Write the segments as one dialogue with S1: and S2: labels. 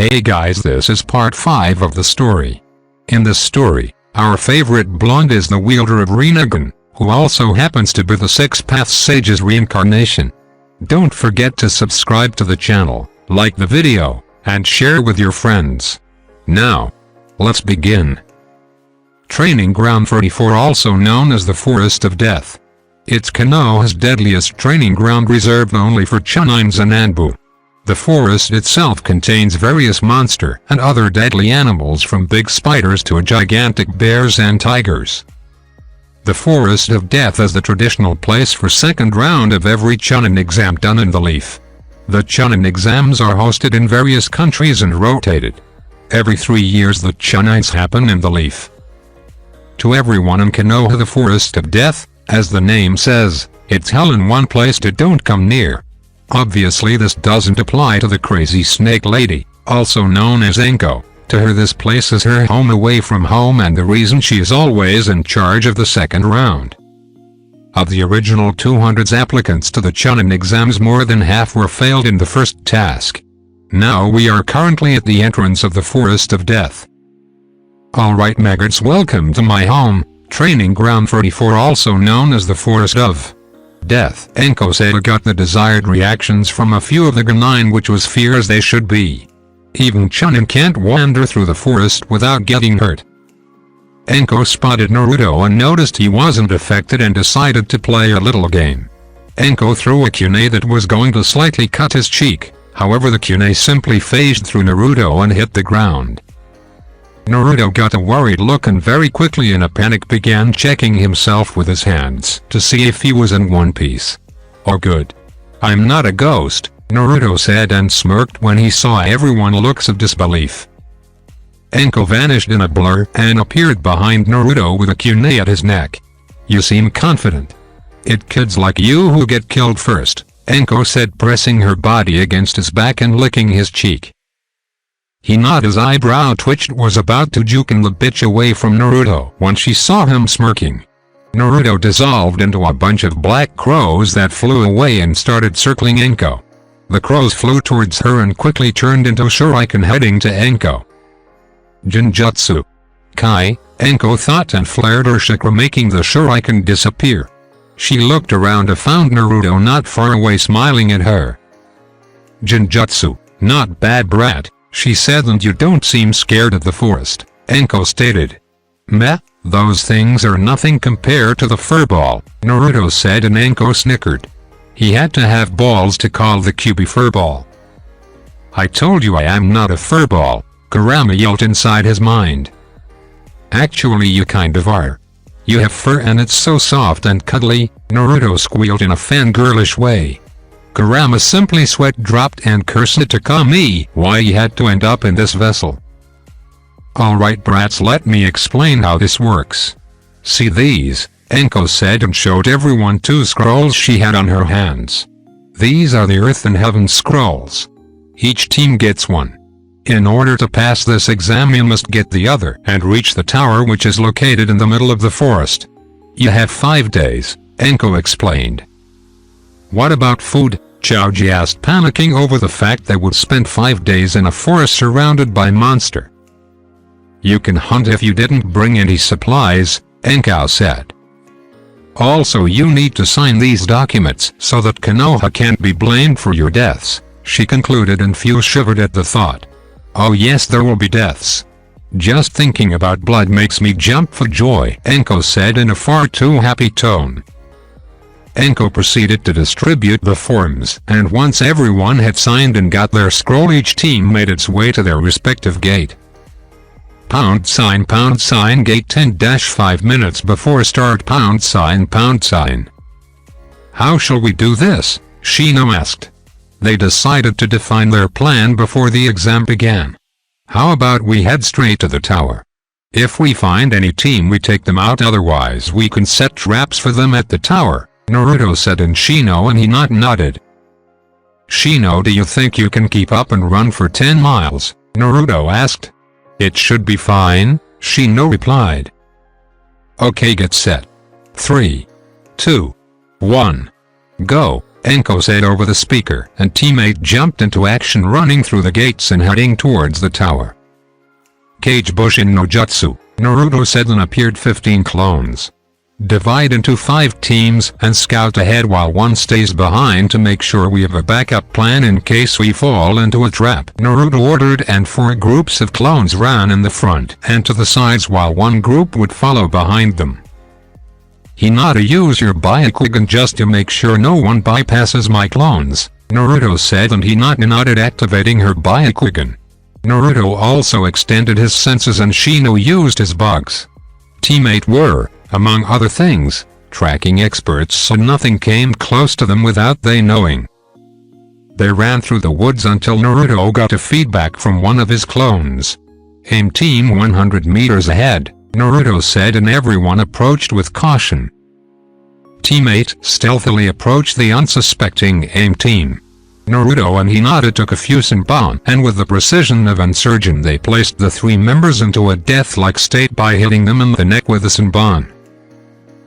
S1: Hey guys, this is part 5 of the story. In this story, our favorite blonde is the wielder of Reincarnation, who also happens to be the Six Paths Sage's reincarnation. Don't forget to subscribe to the channel, like the video, and share with your friends. Now, let's begin. Training Ground 34, also known as the Forest of Death. It's Konoha's deadliest training ground, reserved only for Chunins and Anbu. The forest itself contains various monster and other deadly animals, from big spiders to gigantic bears and tigers. The Forest of Death is the traditional place for second round of every Chunin exam done in the Leaf. The Chunin exams are hosted in various countries and rotated. Every 3 years the Chunins happen in the Leaf. To everyone in Konoha, the Forest of Death, as the name says, it's hell in one place to don't come near. Obviously this doesn't apply to the crazy snake lady, also known as Enko. To her this place is her home away from home, and the reason she is always in charge of the second round. Of the original 200 applicants to the Chunin exams, more than half were failed in the first task. Now we are currently at the entrance of the Forest of Death. Alright maggots, welcome to my home, Training Ground 34, also known as the Forest of Death. Enko said I got the desired reactions from a few of the G9, which was fear as they should be. Even Chunin can't wander through the forest without getting hurt. Enko spotted Naruto and noticed he wasn't affected and decided to play a little game. Enko threw a kunai that was going to slightly cut his cheek, however the kunai simply phased through Naruto and hit the ground. Naruto got a worried look and very quickly in a panic began checking himself with his hands to see if he was in one piece. Oh good. I'm not a ghost, Naruto said and smirked when he saw everyone's looks of disbelief. Enko vanished in a blur and appeared behind Naruto with a kunai at his neck. You seem confident. It kids like you who get killed first, Enko said, pressing her body against his back and licking his cheek. He nodded, his eyebrow twitched, was about to juke the bitch away from Naruto when she saw him smirking. Naruto dissolved into a bunch of black crows that flew away and started circling Enko. The crows flew towards her and quickly turned into shuriken heading to Enko. Genjutsu. Kai, Enko thought, and flared her chakra, making the shuriken disappear. She looked around and found Naruto not far away smiling at her. Genjutsu, not bad brat, she said, and you don't seem scared of the forest, Enko stated. Meh, those things are nothing compared to the furball, Naruto said, and Enko snickered. He had to have balls to call the Kyuubi furball. I told you I am not a furball, Kurama yelled inside his mind. Actually you kind of are. You have fur and it's so soft and cuddly, Naruto squealed in a fangirlish way. Kurama simply sweat dropped and cursed Takami why he had to end up in this vessel. Alright brats, let me explain how this works. See these, Enko said and showed everyone 2 scrolls she had on her hands. These are the Earth and Heaven scrolls. Each team gets one. In order to pass this exam you must get the other and reach the tower, which is located in the middle of the forest. You have 5 days, Enko explained. What about food? Chaoji asked, panicking over the fact they would spend 5 days in a forest surrounded by monster. You can hunt if you didn't bring any supplies, Enko said. Also you need to sign these documents so that Konoha can't be blamed for your deaths, she concluded, and Fu shivered at the thought. Oh yes, there will be deaths. Just thinking about blood makes me jump for joy, Enko said in a far too happy tone. Enko proceeded to distribute the forms, and once everyone had signed and got their scroll, each team made its way to their respective gate. #, gate 10-5 minutes before start #. How shall we do this? Shino asked. They decided to define their plan before the exam began. How about we head straight to the tower? If we find any team we take them out, otherwise we can set traps for them at the tower, Naruto said, and Shino and he nodded. Shino, do you think you can keep up and run for 10 miles? Naruto asked. It should be fine, Shino replied. Okay, get set. 3, 2, 1, go. Enko said over the speaker, and teammate jumped into action, running through the gates and heading towards the tower. Kage Bushin no Jutsu, Naruto said, and appeared 15 clones. Divide into 5 teams and scout ahead while one stays behind to make sure we have a backup plan in case we fall into a trap, Naruto ordered, and 4 groups of clones ran in the front and to the sides while one group would follow behind them. Hinata, use your Byakugan just to make sure no one bypasses my clones, Naruto said, and Hinata nodded, activating her Byakugan. Naruto also extended his senses and Shino used his bugs. Teammate were, among other things, tracking experts, so nothing came close to them without they knowing. They ran through the woods until Naruto got a feedback from one of his clones. Aim team 100 meters ahead, Naruto said, and everyone approached with caution. Teammate stealthily approached the unsuspecting aim team. Naruto and Hinata took a Fusenbon, and with the precision of an surgeon they placed the 3 members into a death-like state by hitting them in the neck with a Senbon.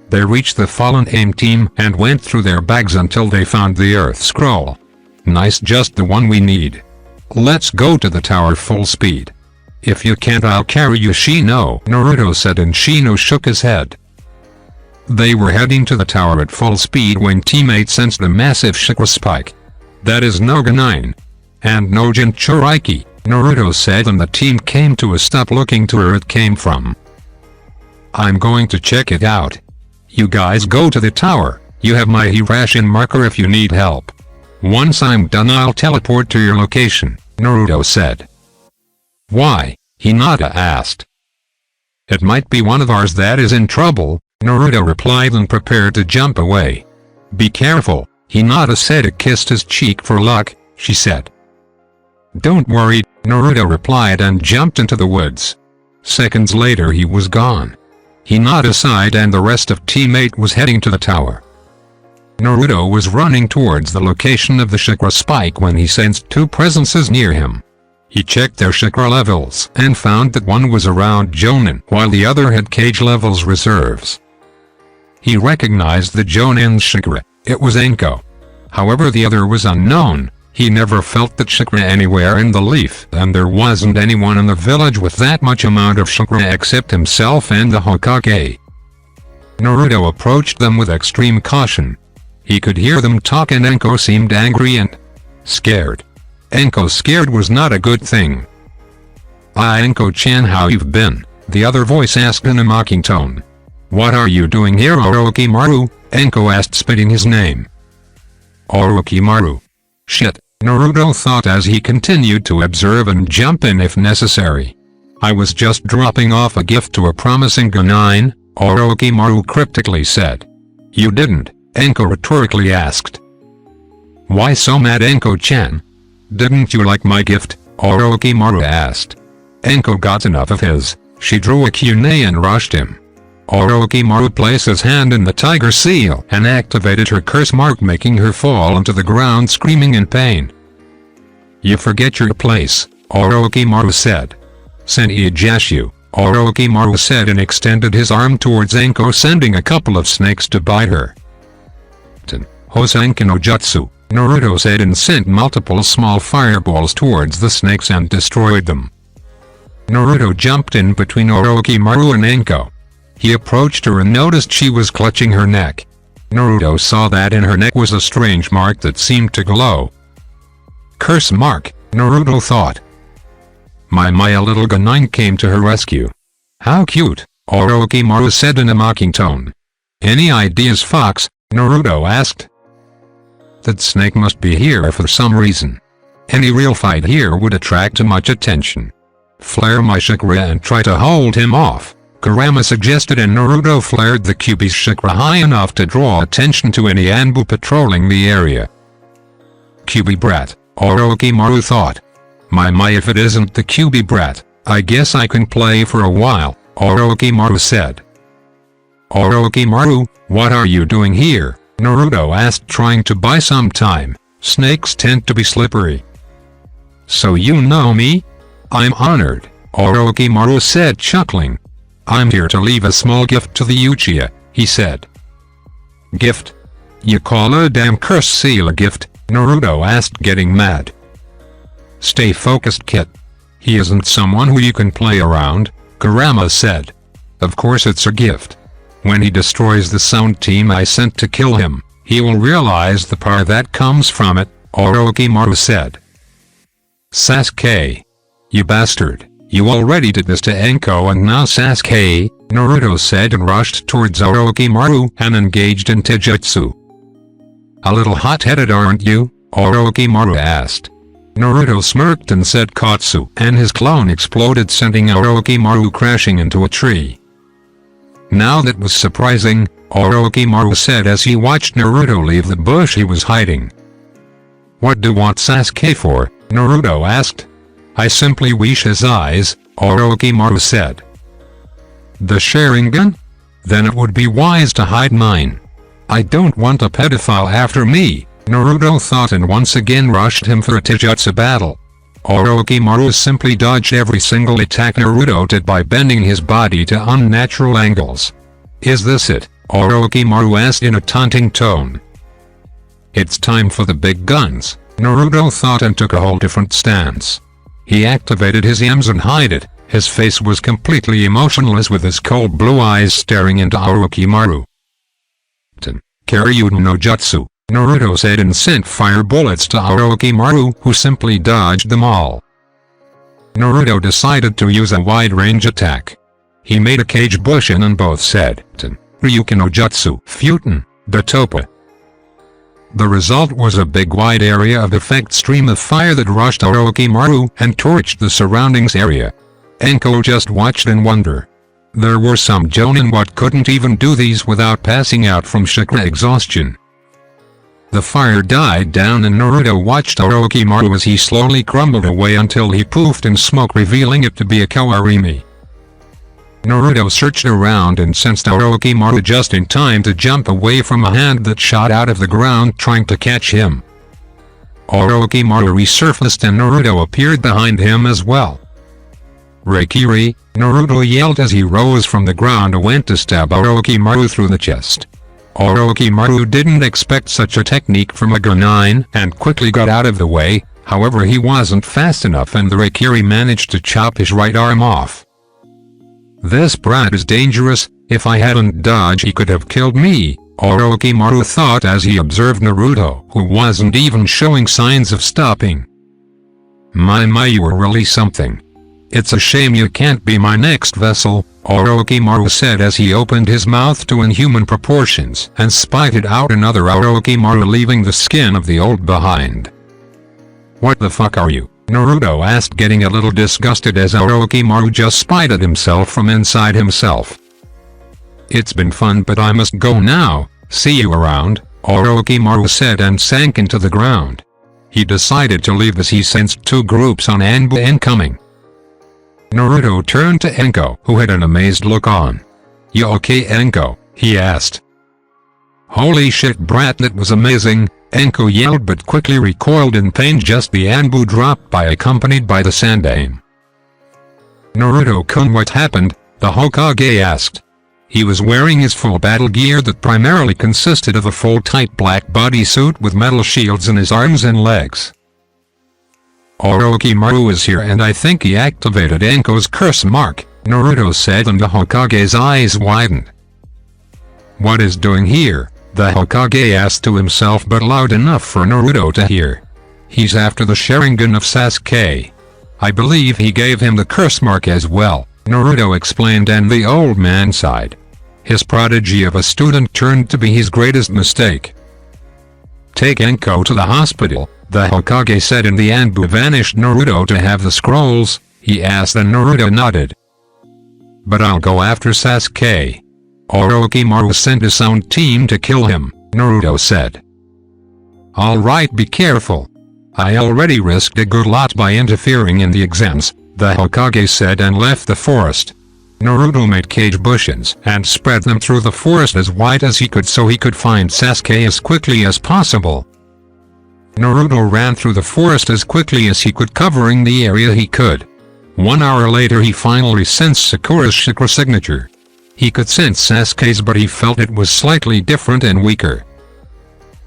S1: They reached the fallen aim team and went through their bags until they found the Earth Scroll. Nice, just the one we need. Let's go to the tower full speed. If you can't, I'll carry you, Shino, Naruto said, and Shino shook his head. They were heading to the tower at full speed when teammate sensed a massive chakra spike. That is no G9. And no Jinchuriki, Naruto said, and the team came to a stop looking to where it came from. I'm going to check it out. You guys go to the tower, you have my Hirashin marker if you need help. Once I'm done I'll teleport to your location, Naruto said. Why? Hinata asked. It might be one of ours that is in trouble, Naruto replied and prepared to jump away. Be careful, Hinata said. It kissed his cheek for luck, she said. Don't worry, Naruto replied and jumped into the woods. Seconds later he was gone. Hinata sighed and the rest of teammate was heading to the tower. Naruto was running towards the location of the chakra spike when he sensed 2 presences near him. He checked their chakra levels and found that one was around Jonin while the other had Kage levels reserves. He recognized the Jonin's chakra, it was Enko. However, the other was unknown. He never felt the chakra anywhere in the leaf, and there wasn't anyone in the village with that much amount of chakra except himself and the Hokage. Naruto approached them with extreme caution. He could hear them talk and Enko seemed angry and scared. Enko scared was not a good thing. "Ah, Enko-chan, how you've been?" the other voice asked in a mocking tone. "What are you doing here, Orochimaru?" Enko asked, spitting his name. Orochimaru. Shit, Naruto thought as he continued to observe and jump in if necessary. "I was just dropping off a gift to a promising G9, Orochimaru cryptically said. "You didn't?" Enko rhetorically asked. "Why so mad, Enko-chan? Didn't you like my gift?" Orochimaru asked. Enko got enough of his. She drew a kunai and rushed him. Orochimaru placed his hand in the tiger seal and activated her curse mark, making her fall onto the ground screaming in pain. "You forget your place," Orochimaru said. "Sen'i Jashu," Orochimaru said and extended his arm towards Enko, sending a couple of snakes to bite her. "Hosenki no Jutsu," Naruto said and sent multiple small fireballs towards the snakes and destroyed them. Naruto jumped in between Orochimaru and Enko. He approached her and noticed she was clutching her neck. Naruto saw that in her neck was a strange mark that seemed to glow. "Curse mark," Naruto thought. My little G9 came to her rescue. "How cute," Orochimaru said in a mocking tone. "Any ideas, Fox?" Naruto asked. "That snake must be here for some reason. Any real fight here would attract too much attention. Flare my chakra and try to hold him off," Kurama suggested, and Naruto flared the Kyuubi's chakra high enough to draw attention to any Anbu patrolling the area. "Kyuubi brat," Orochimaru thought. My if it isn't the Kyuubi brat, I guess I can play for a while," Orochimaru said. "Orochimaru, what are you doing here?" Naruto asked, trying to buy some time. Snakes tend to be slippery. "So you know me? I'm honored," Orochimaru said, chuckling. "I'm here to leave a small gift to the Uchiha," he said. "Gift? You call a damn curse seal a gift? Naruto asked, getting mad. Stay focused, kid. He isn't someone who you can play around, Kurama said. Of course it's a gift. When he destroys the sound team I sent to kill him, he will realize the power that comes from it, Orochimaru said. Sasuke. You bastard, you already did this to Enko and now Sasuke, Naruto said and rushed towards Orochimaru and engaged in taijutsu. A little hot-headed, aren't you? Orochimaru asked. Naruto smirked and said Katsu, and his clone exploded, sending Orochimaru crashing into a tree. Now that was surprising, Orochimaru said as he watched Naruto leave the bush he was hiding. What do you want Sasuke for? Naruto asked. I simply wish his eyes, Orochimaru said. The Sharingan? Then it would be wise to hide mine. I don't want a pedophile after me, Naruto thought, and once again rushed him for a taijutsu battle. Orochimaru simply dodged every single attack Naruto did by bending his body to unnatural angles. Is this it? Orochimaru asked in a taunting tone. It's time for the big guns, Naruto thought, and took a whole different stance. He activated his yams and hid it. His face was completely emotionless with his cold blue eyes staring into Orochimaru. Karyudan no Jutsu, Naruto said and sent fire bullets to Orochimaru, who simply dodged them all. Naruto decided to use a wide-range attack. He made a cage bushin and both said, Ryuken no Jutsu, Futen, Datopa. The result was a big wide area of effect stream of fire that rushed Orochimaru and torched the surroundings area. Enko just watched in wonder. There were some jonin what couldn't even do these without passing out from chakra exhaustion. The fire died down and Naruto watched Orochimaru as he slowly crumbled away until he poofed in smoke, revealing it to be a Kawarimi. Naruto searched around and sensed Orochimaru just in time to jump away from a hand that shot out of the ground trying to catch him. Orochimaru resurfaced and Naruto appeared behind him as well. Reikiri, Naruto yelled as he rose from the ground and went to stab Orochimaru through the chest. Orochimaru didn't expect such a technique from a Genin and quickly got out of the way, however he wasn't fast enough and the Reikiri managed to chop his right arm off. This brat is dangerous, if I hadn't dodged he could have killed me, Orochimaru thought as he observed Naruto, who wasn't even showing signs of stopping. My, you were really something. It's a shame you can't be my next vessel, Orochimaru said as he opened his mouth to inhuman proportions and spited out another Orochimaru, leaving the skin of the old behind. What the fuck are you? Naruto asked, getting a little disgusted as Orochimaru just spited himself from inside himself. It's been fun but I must go now, see you around, Orochimaru said and sank into the ground. He decided to leave as he sensed two groups on Anbu incoming. Naruto turned to Enko, who had an amazed look on. You okay, Enko? He asked. Holy shit brat, that was amazing, Enko yelled but quickly recoiled in pain just the Anbu dropped by, accompanied by the Sandaime. Naruto-kun, what happened? The Hokage asked. He was wearing his full battle gear that primarily consisted of a full tight black bodysuit with metal shields in his arms and legs. Orochimaru is here and I think he activated Enko's curse mark, Naruto said, and the Hokage's eyes widened. What is doing here? The Hokage asked to himself but loud enough for Naruto to hear. He's after the Sharingan of Sasuke. I believe he gave him the curse mark as well, Naruto explained, and the old man sighed. His prodigy of a student turned to be his greatest mistake. Take Enko to the hospital, the Hokage said, and the Anbu vanished. Naruto to have the scrolls, he asked, and Naruto nodded. But I'll go after Sasuke. Orochimaru sent a sound team to kill him, Naruto said. Alright, be careful. I already risked a good lot by interfering in the exams, the Hokage said, and left the forest. Naruto made cage bushes and spread them through the forest as wide as he could so he could find Sasuke as quickly as possible. Naruto ran through the forest as quickly as he could, covering the area he could. 1 hour later he finally sensed Sakura's chakra signature. He could sense Sasuke's but he felt it was slightly different and weaker.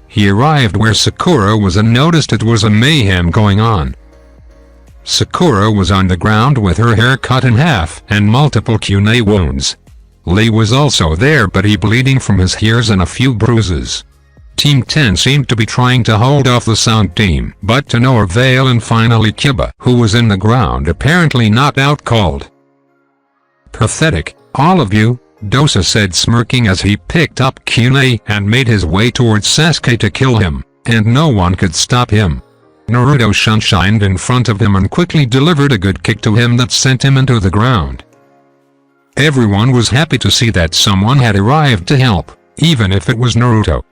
S1: He arrived where Sakura was and noticed it was a mayhem going on. Sakura was on the ground with her hair cut in half and multiple kunai wounds. Lee was also there, but he bleeding from his ears and a few bruises. Team 10 seemed to be trying to hold off the sound team, but to no avail, and finally Kiba, who was in the ground apparently knocked out, called. "Pathetic, all of you," Dosa said, smirking as he picked up kunai and made his way towards Sasuke to kill him, and no one could stop him. Naruto shunshined in front of him and quickly delivered a good kick to him that sent him into the ground. Everyone was happy to see that someone had arrived to help, even if it was Naruto.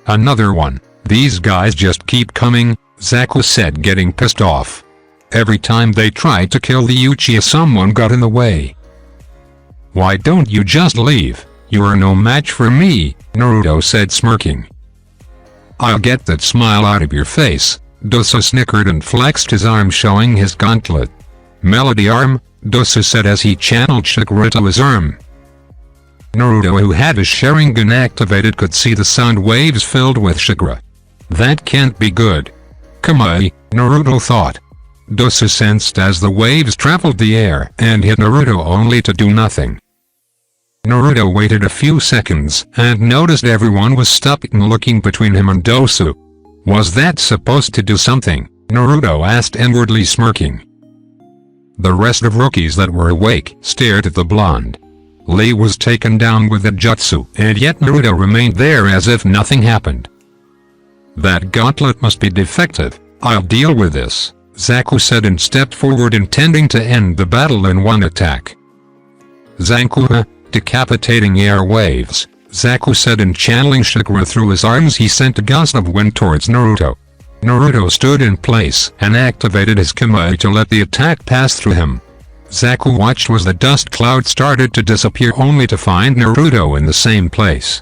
S1: "Another one, these guys just keep coming," Zaku said, getting pissed off. Every time they tried to kill the Uchiha, someone got in the way. "Why don't you just leave? You are no match for me," Naruto said, smirking. "I'll get that smile out of your face," Dosa snickered and flexed his arm, showing his gauntlet. "Melody arm," Dosa said as he channeled chakra to his arm. Naruto, who had his Sharingan activated, could see the sound waves filled with chakra. That can't be good. "Kamai," Naruto thought. Dosa sensed as the waves traveled the air and hit Naruto, only to do nothing. Naruto waited a few seconds and noticed everyone was stopping, looking between him and Dosa. Was that supposed to do something? Naruto asked, inwardly smirking. The rest of rookies that were awake stared at the blonde. Lee was taken down with the jutsu, and yet Naruto remained there as if nothing happened. "That gauntlet must be defective. I'll deal with this," Zaku said, and stepped forward, intending to end the battle in one attack. "Zankuha, decapitating air waves," Zaku said, and channeling chakra through his arms he sent a gust of wind towards Naruto. Naruto stood in place and activated his Kamai to let the attack pass through him. Zaku watched as the dust cloud started to disappear, only to find Naruto in the same place.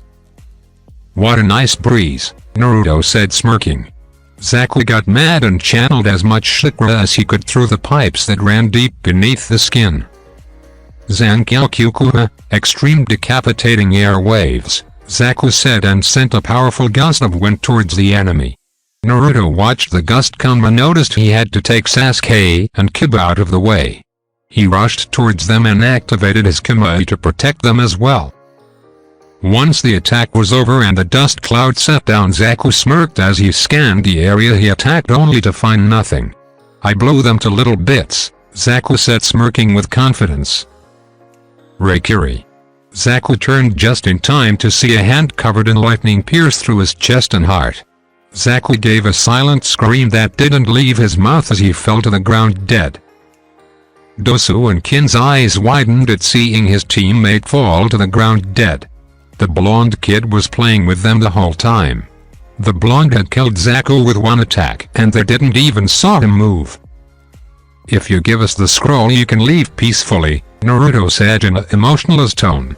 S1: "What a nice breeze," Naruto said, smirking. Zaku got mad and channeled as much chakra as he could through the pipes that ran deep beneath the skin. "Zankyukuha, extreme decapitating air waves," Zaku said, and sent a powerful gust of wind towards the enemy. Naruto watched the gust come and noticed he had to take Sasuke and Kiba out of the way. He rushed towards them and activated his Kamai to protect them as well. Once the attack was over and the dust cloud set down, Zaku smirked as he scanned the area he attacked, only to find nothing. "I blew them to little bits," Zaku said, smirking with confidence. "Raikiri." Zaku turned just in time to see a hand covered in lightning pierce through his chest and heart. Zaku gave a silent scream that didn't leave his mouth as he fell to the ground dead. Dosu and Kin's eyes widened at seeing his teammate fall to the ground dead. The blonde kid was playing with them the whole time. The blonde had killed Zaku with one attack, and they didn't even saw him move. "If you give us the scroll, you can leave peacefully," Naruto said in an emotionless tone.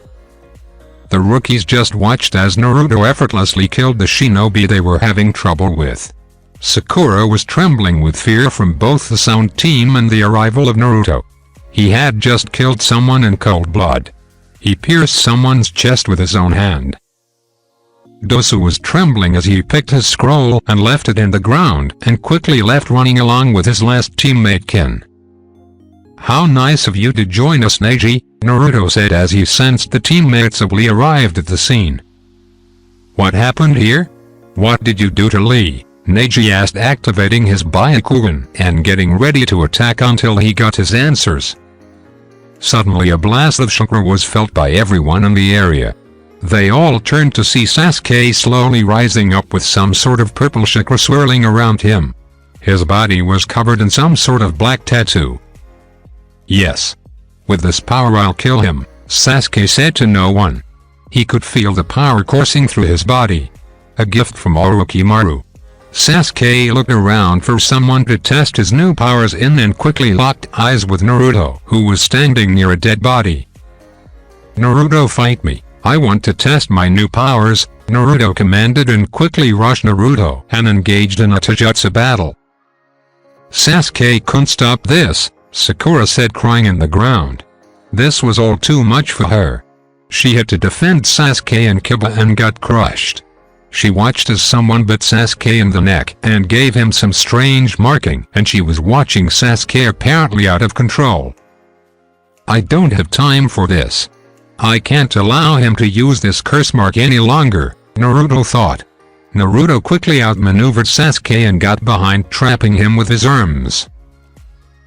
S1: The rookies just watched as Naruto effortlessly killed the shinobi they were having trouble with. Sakura was trembling with fear from both the sound team and the arrival of Naruto. He had just killed someone in cold blood. He pierced someone's chest with his own hand. Dosu was trembling as he picked his scroll and left it in the ground, and quickly left, running along with his last teammate Kin. "How nice of you to join us, Neji," Naruto said as he sensed the teammates of Lee arrived at the scene. "What happened here? What did you do to Lee?" Neji asked, activating his Byakugan and getting ready to attack until he got his answers. Suddenly a blast of chakra was felt by everyone in the area. They all turned to see Sasuke slowly rising up with some sort of purple chakra swirling around him. His body was covered in some sort of black tattoo. "Yes. With this power I'll kill him," Sasuke said to no one. He could feel the power coursing through his body. A gift from Orochimaru. Sasuke looked around for someone to test his new powers in and quickly locked eyes with Naruto, who was standing near a dead body. "Naruto, fight me. I want to test my new powers," Naruto commanded, and quickly rushed Naruto and engaged in a taijutsu battle. "Sasuke couldn't stop this," Sakura said, crying in the ground. This was all too much for her. She had to defend Sasuke and Kiba and got crushed. She watched as someone bit Sasuke in the neck and gave him some strange marking, and she was watching Sasuke apparently out of control. I don't have time for this. I can't allow him to use this curse mark any longer, Naruto thought. Naruto quickly outmaneuvered Sasuke and got behind, trapping him with his arms.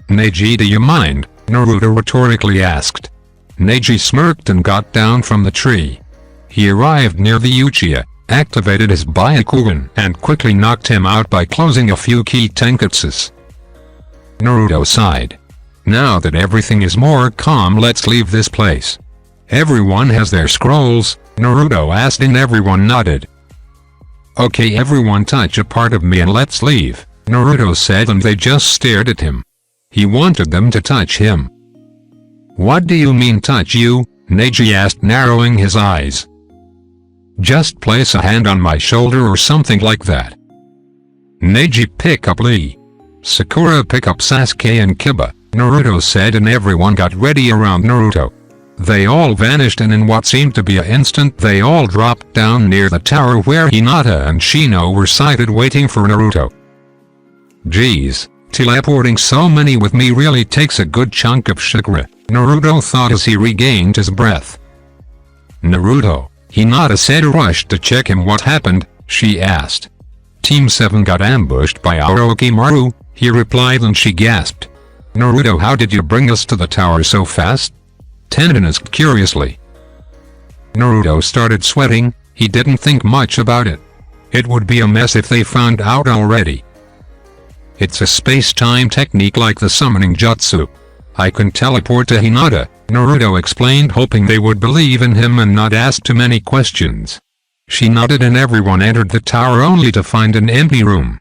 S1: Neji, do you mind? Naruto rhetorically asked. Neji smirked and got down from the tree. He arrived near the Uchiha, activated his Byakugan, and quickly knocked him out by closing a few key tenketsus. Naruto sighed. Now that everything is more calm, let's leave this place. Everyone has their scrolls? Naruto asked, and everyone nodded. Okay, everyone touch a part of me and let's leave, Naruto said, and they just stared at him. He wanted them to touch him. What do you mean touch you? Neji asked, narrowing his eyes. Just place a hand on my shoulder or something like that. Neji, pick up Lee. Sakura, pick up Sasuke and Kiba, Naruto said, and everyone got ready around Naruto. They all vanished, and in what seemed to be an instant they all dropped down near the tower where Hinata and Shino were sighted waiting for Naruto. Geez, teleporting so many with me really takes a good chunk of chakra, Naruto thought as he regained his breath. Naruto, Hinata said, rushed to check him. What happened? She asked. Team 7 got ambushed by Orochimaru, he replied, and she gasped. Naruto, how did you bring us to the tower so fast? Tenten asked curiously. Naruto started sweating. He didn't think much about it. It would be a mess if they found out already. It's a space-time technique like the summoning jutsu. I can teleport to Hinata, Naruto explained, hoping they would believe in him and not ask too many questions. She nodded and everyone entered the tower only to find an empty room.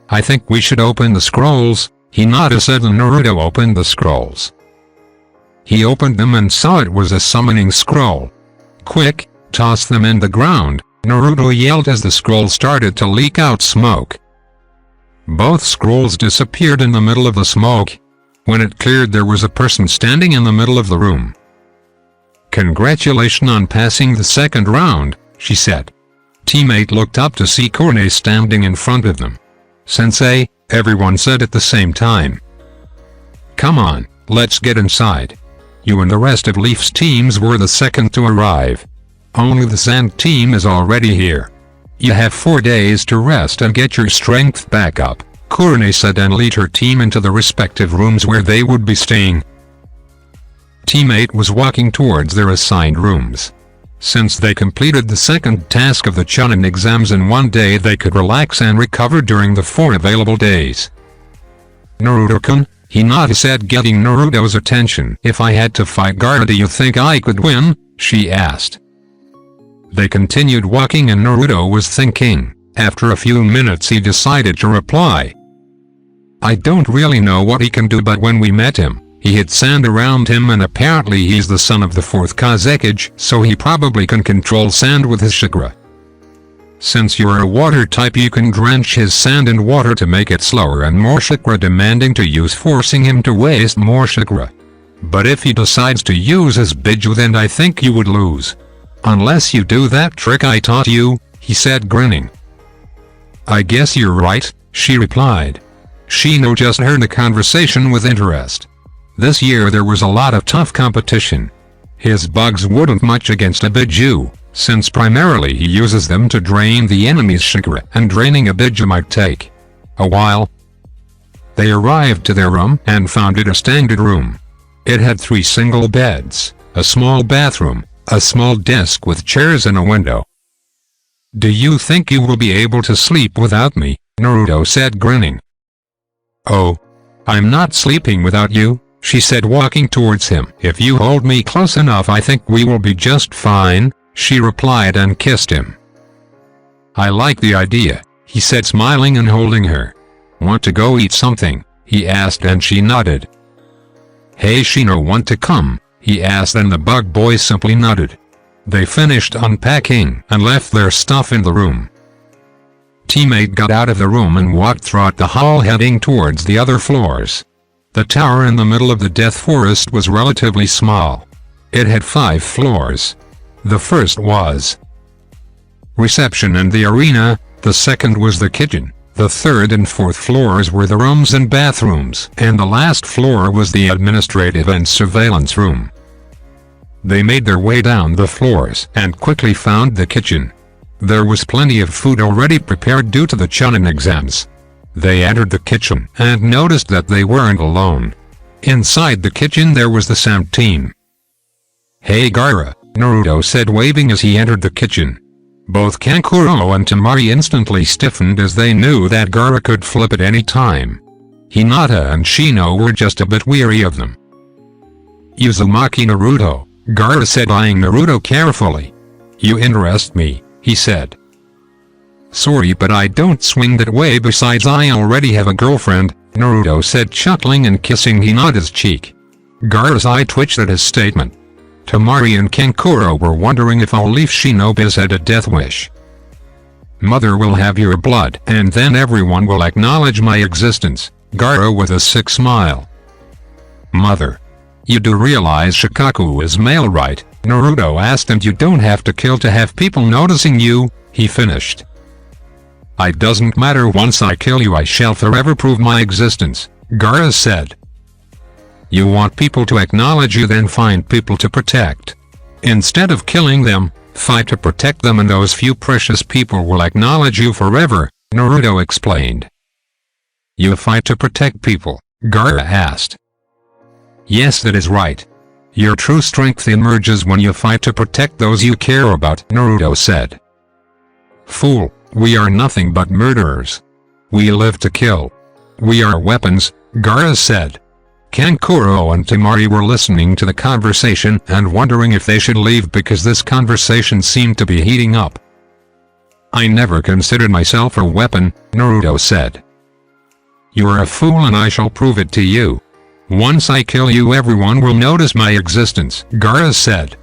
S1: I think we should open the scrolls, Hinata said, and Naruto opened the scrolls. He opened them and saw it was a summoning scroll. Quick, toss them in the ground, Naruto yelled as the scroll started to leak out smoke. Both scrolls disappeared in the middle of the smoke. When it cleared, there was a person standing in the middle of the room. Congratulations on passing the second round, she said. Teammate looked up to see Korne standing in front of them. Sensei, everyone said at the same time. Come on, let's get inside. You and the rest of Leaf's teams were the second to arrive. Only the Sand team is already here. You have 4 days to rest and get your strength back up, Korne said, and lead her team into the respective rooms where they would be staying. Teammate was walking towards their assigned rooms. Since they completed the second task of the Chunin exams in 1 day, they could relax and recover during the 4 available days. Naruto-kun, Hinata said, getting Naruto's attention. If I had to fight Gaara, do you think I could win? She asked. They continued walking and Naruto was thinking. After a few minutes he decided to reply. I don't really know what he can do, but when we met him, he had sand around him, and apparently he's the son of the 4th Kazekage, so he probably can control sand with his chakra. Since you're a water type, you can drench his sand in water to make it slower and more chakra demanding to use, forcing him to waste more chakra. But if he decides to use his Biju, then I think you would lose. Unless you do that trick I taught you, he said, grinning. I guess you're right, she replied. Shino just heard the conversation with interest. This year there was a lot of tough competition. His bugs wouldn't much against a Biju, since primarily he uses them to drain the enemy's chakra, and draining a Biju might take a while. They arrived to their room and found it a standard room. It had 3 single beds, a small bathroom, a small desk with chairs and a window. Do you think you will be able to sleep without me? Naruto said, grinning. Oh, I'm not sleeping without you, she said, walking towards him. If you hold me close enough, I think we will be just fine, she replied and kissed him. I like the idea, he said, smiling and holding her. Want to go eat something? He asked, and she nodded. Hey Shino, want to come? He asked, and the bug boy simply nodded. They finished unpacking and left their stuff in the room. Teammate got out of the room and walked throughout the hall, heading towards the other floors. The tower in the middle of the Death Forest was relatively small. It had 5 floors. The first was reception and the arena, the second was the kitchen, the third and fourth floors were the rooms and bathrooms, and the last floor was the administrative and surveillance room. They made their way down the floors and quickly found the kitchen. There was plenty of food already prepared due to the Chunin exams. They entered the kitchen and noticed that they weren't alone. Inside the kitchen there was the SAM team. "Hey Gaara," Naruto said, waving as he entered the kitchen. Both Kankuro and Temari instantly stiffened as they knew that Gaara could flip at any time. Hinata and Shino were just a bit weary of them. "Uzumaki Naruto," Gaara said, eyeing Naruto carefully. "You interest me," he said. "Sorry, but I don't swing that way, besides I already have a girlfriend," Naruto said, chuckling and kissing Hinata's cheek. Gaara's eye twitched at his statement. Temari and Kankuro were wondering if all Leaf Shinobis had a death wish. "Mother will have your blood, and then everyone will acknowledge my existence," Gaara with a sick smile. "Mother, you do realize Shikaku is male, right?" Naruto asked. "And you don't have to kill to have people noticing you," he finished. "It doesn't matter, once I kill you I shall forever prove my existence," Gaara said. "You want people to acknowledge you, then find people to protect. Instead of killing them, fight to protect them, and those few precious people will acknowledge you forever," Naruto explained. "You fight to protect people?" Gaara asked. "Yes, that is right. Your true strength emerges when you fight to protect those you care about," Naruto said. "Fool, we are nothing but murderers. We live to kill. We are weapons," Gaara said. Kankuro and Temari were listening to the conversation and wondering if they should leave because this conversation seemed to be heating up. "I never considered myself a weapon," Naruto said. "You are a fool, and I shall prove it to you. Once I kill you everyone will notice my existence," Gaara said.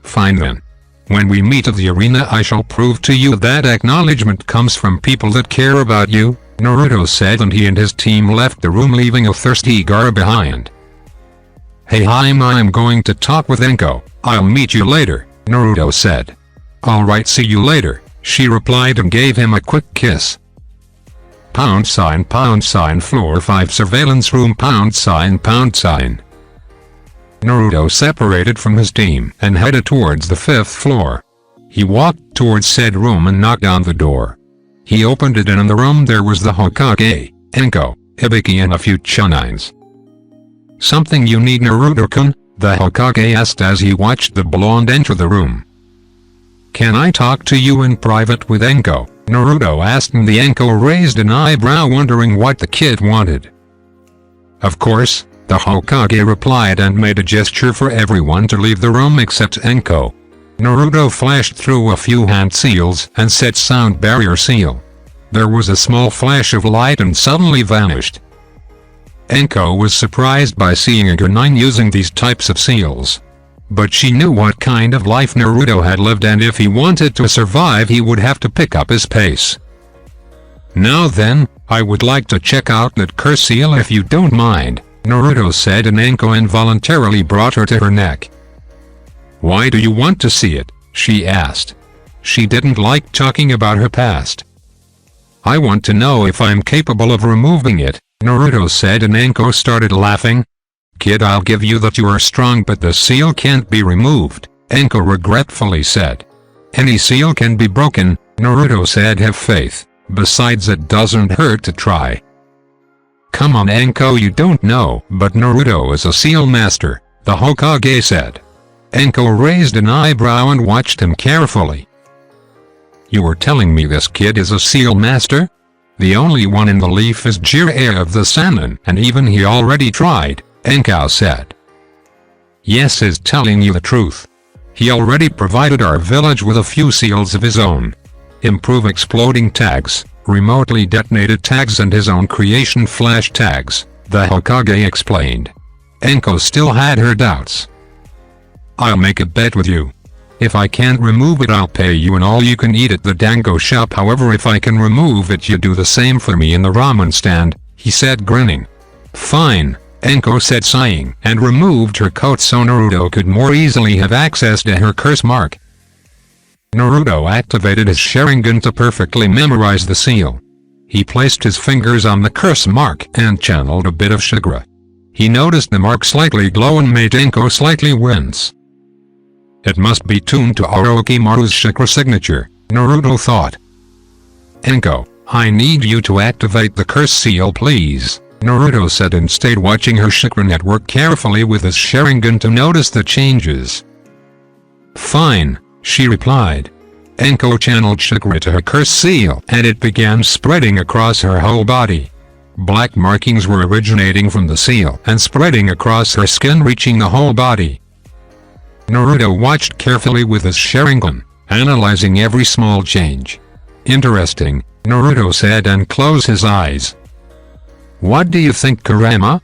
S1: "Fine then. When we meet at the arena I shall prove to you that acknowledgement comes from people that care about you," Naruto said, and he and his team left the room, leaving a thirsty Gaara behind. "Hey, I'm going to talk with Enko. I'll meet you later," Naruto said. "Alright, see you later," she replied and gave him a quick kiss. # floor 5 surveillance room ###. Naruto separated from his team and headed towards the 5th floor. He walked towards said room and knocked on the door. He opened it, and in the room there was the Hokage, Enko, Hibiki, and a few Chunins. "Something you need, Naruto-kun?" the Hokage asked as he watched the blonde enter the room. "Can I talk to you in private with Enko?" Naruto asked, and the Enko raised an eyebrow, wondering what the kid wanted. "Of course," the Hokage replied and made a gesture for everyone to leave the room except Enko. Naruto flashed through a few hand seals and set sound barrier seal. There was a small flash of light and suddenly vanished. Enko was surprised by seeing a Genin using these types of seals. But she knew what kind of life Naruto had lived, and if he wanted to survive he would have to pick up his pace. "Now then, I would like to check out that curse seal if you don't mind," Naruto said, and Enko involuntarily brought her to her neck. "Why do you want to see it?" she asked. She didn't like talking about her past. "I want to know if I'm capable of removing it," Naruto said, and Enko started laughing. "Kid, I'll give you that you are strong, but the seal can't be removed," Enko regretfully said. "Any seal can be broken," Naruto said. "Have faith. Besides, it doesn't hurt to try." "Come on, Enko, you don't know, but Naruto is a seal master," the Hokage said. Enko raised an eyebrow and watched him carefully. "You were telling me this kid is a seal master? The only one in the leaf is Jiraiya of the Sannin, and even he already tried," Enko said. "Yes, is telling you the truth. He already provided our village with a few seals of his own. Improve exploding tags, remotely detonated tags, and his own creation flash tags," the Hokage explained. Enko still had her doubts. "I'll make a bet with you. If I can't remove it I'll pay you an all-you-can-eat at the dango shop. However, if I can remove it you do the same for me in the ramen stand," he said, grinning. "Fine," Enko said, sighing, and removed her coat so Naruto could more easily have access to her curse mark. Naruto activated his Sharingan to perfectly memorize the seal. He placed his fingers on the curse mark and channeled a bit of chakra. He noticed the mark slightly glow and made Enko slightly wince. It must be tuned to Orochimaru's chakra signature, Naruto thought. Enko, I need you to activate the curse seal please, Naruto said and stayed watching her chakra network carefully with his Sharingan to notice the changes. Fine, she replied. Enko channeled chakra to her curse seal and it began spreading across her whole body. Black markings were originating from the seal and spreading across her skin reaching the whole body. Naruto watched carefully with his Sharingan, analyzing every small change. Interesting, Naruto said and closed his eyes. What do you think, Kurama?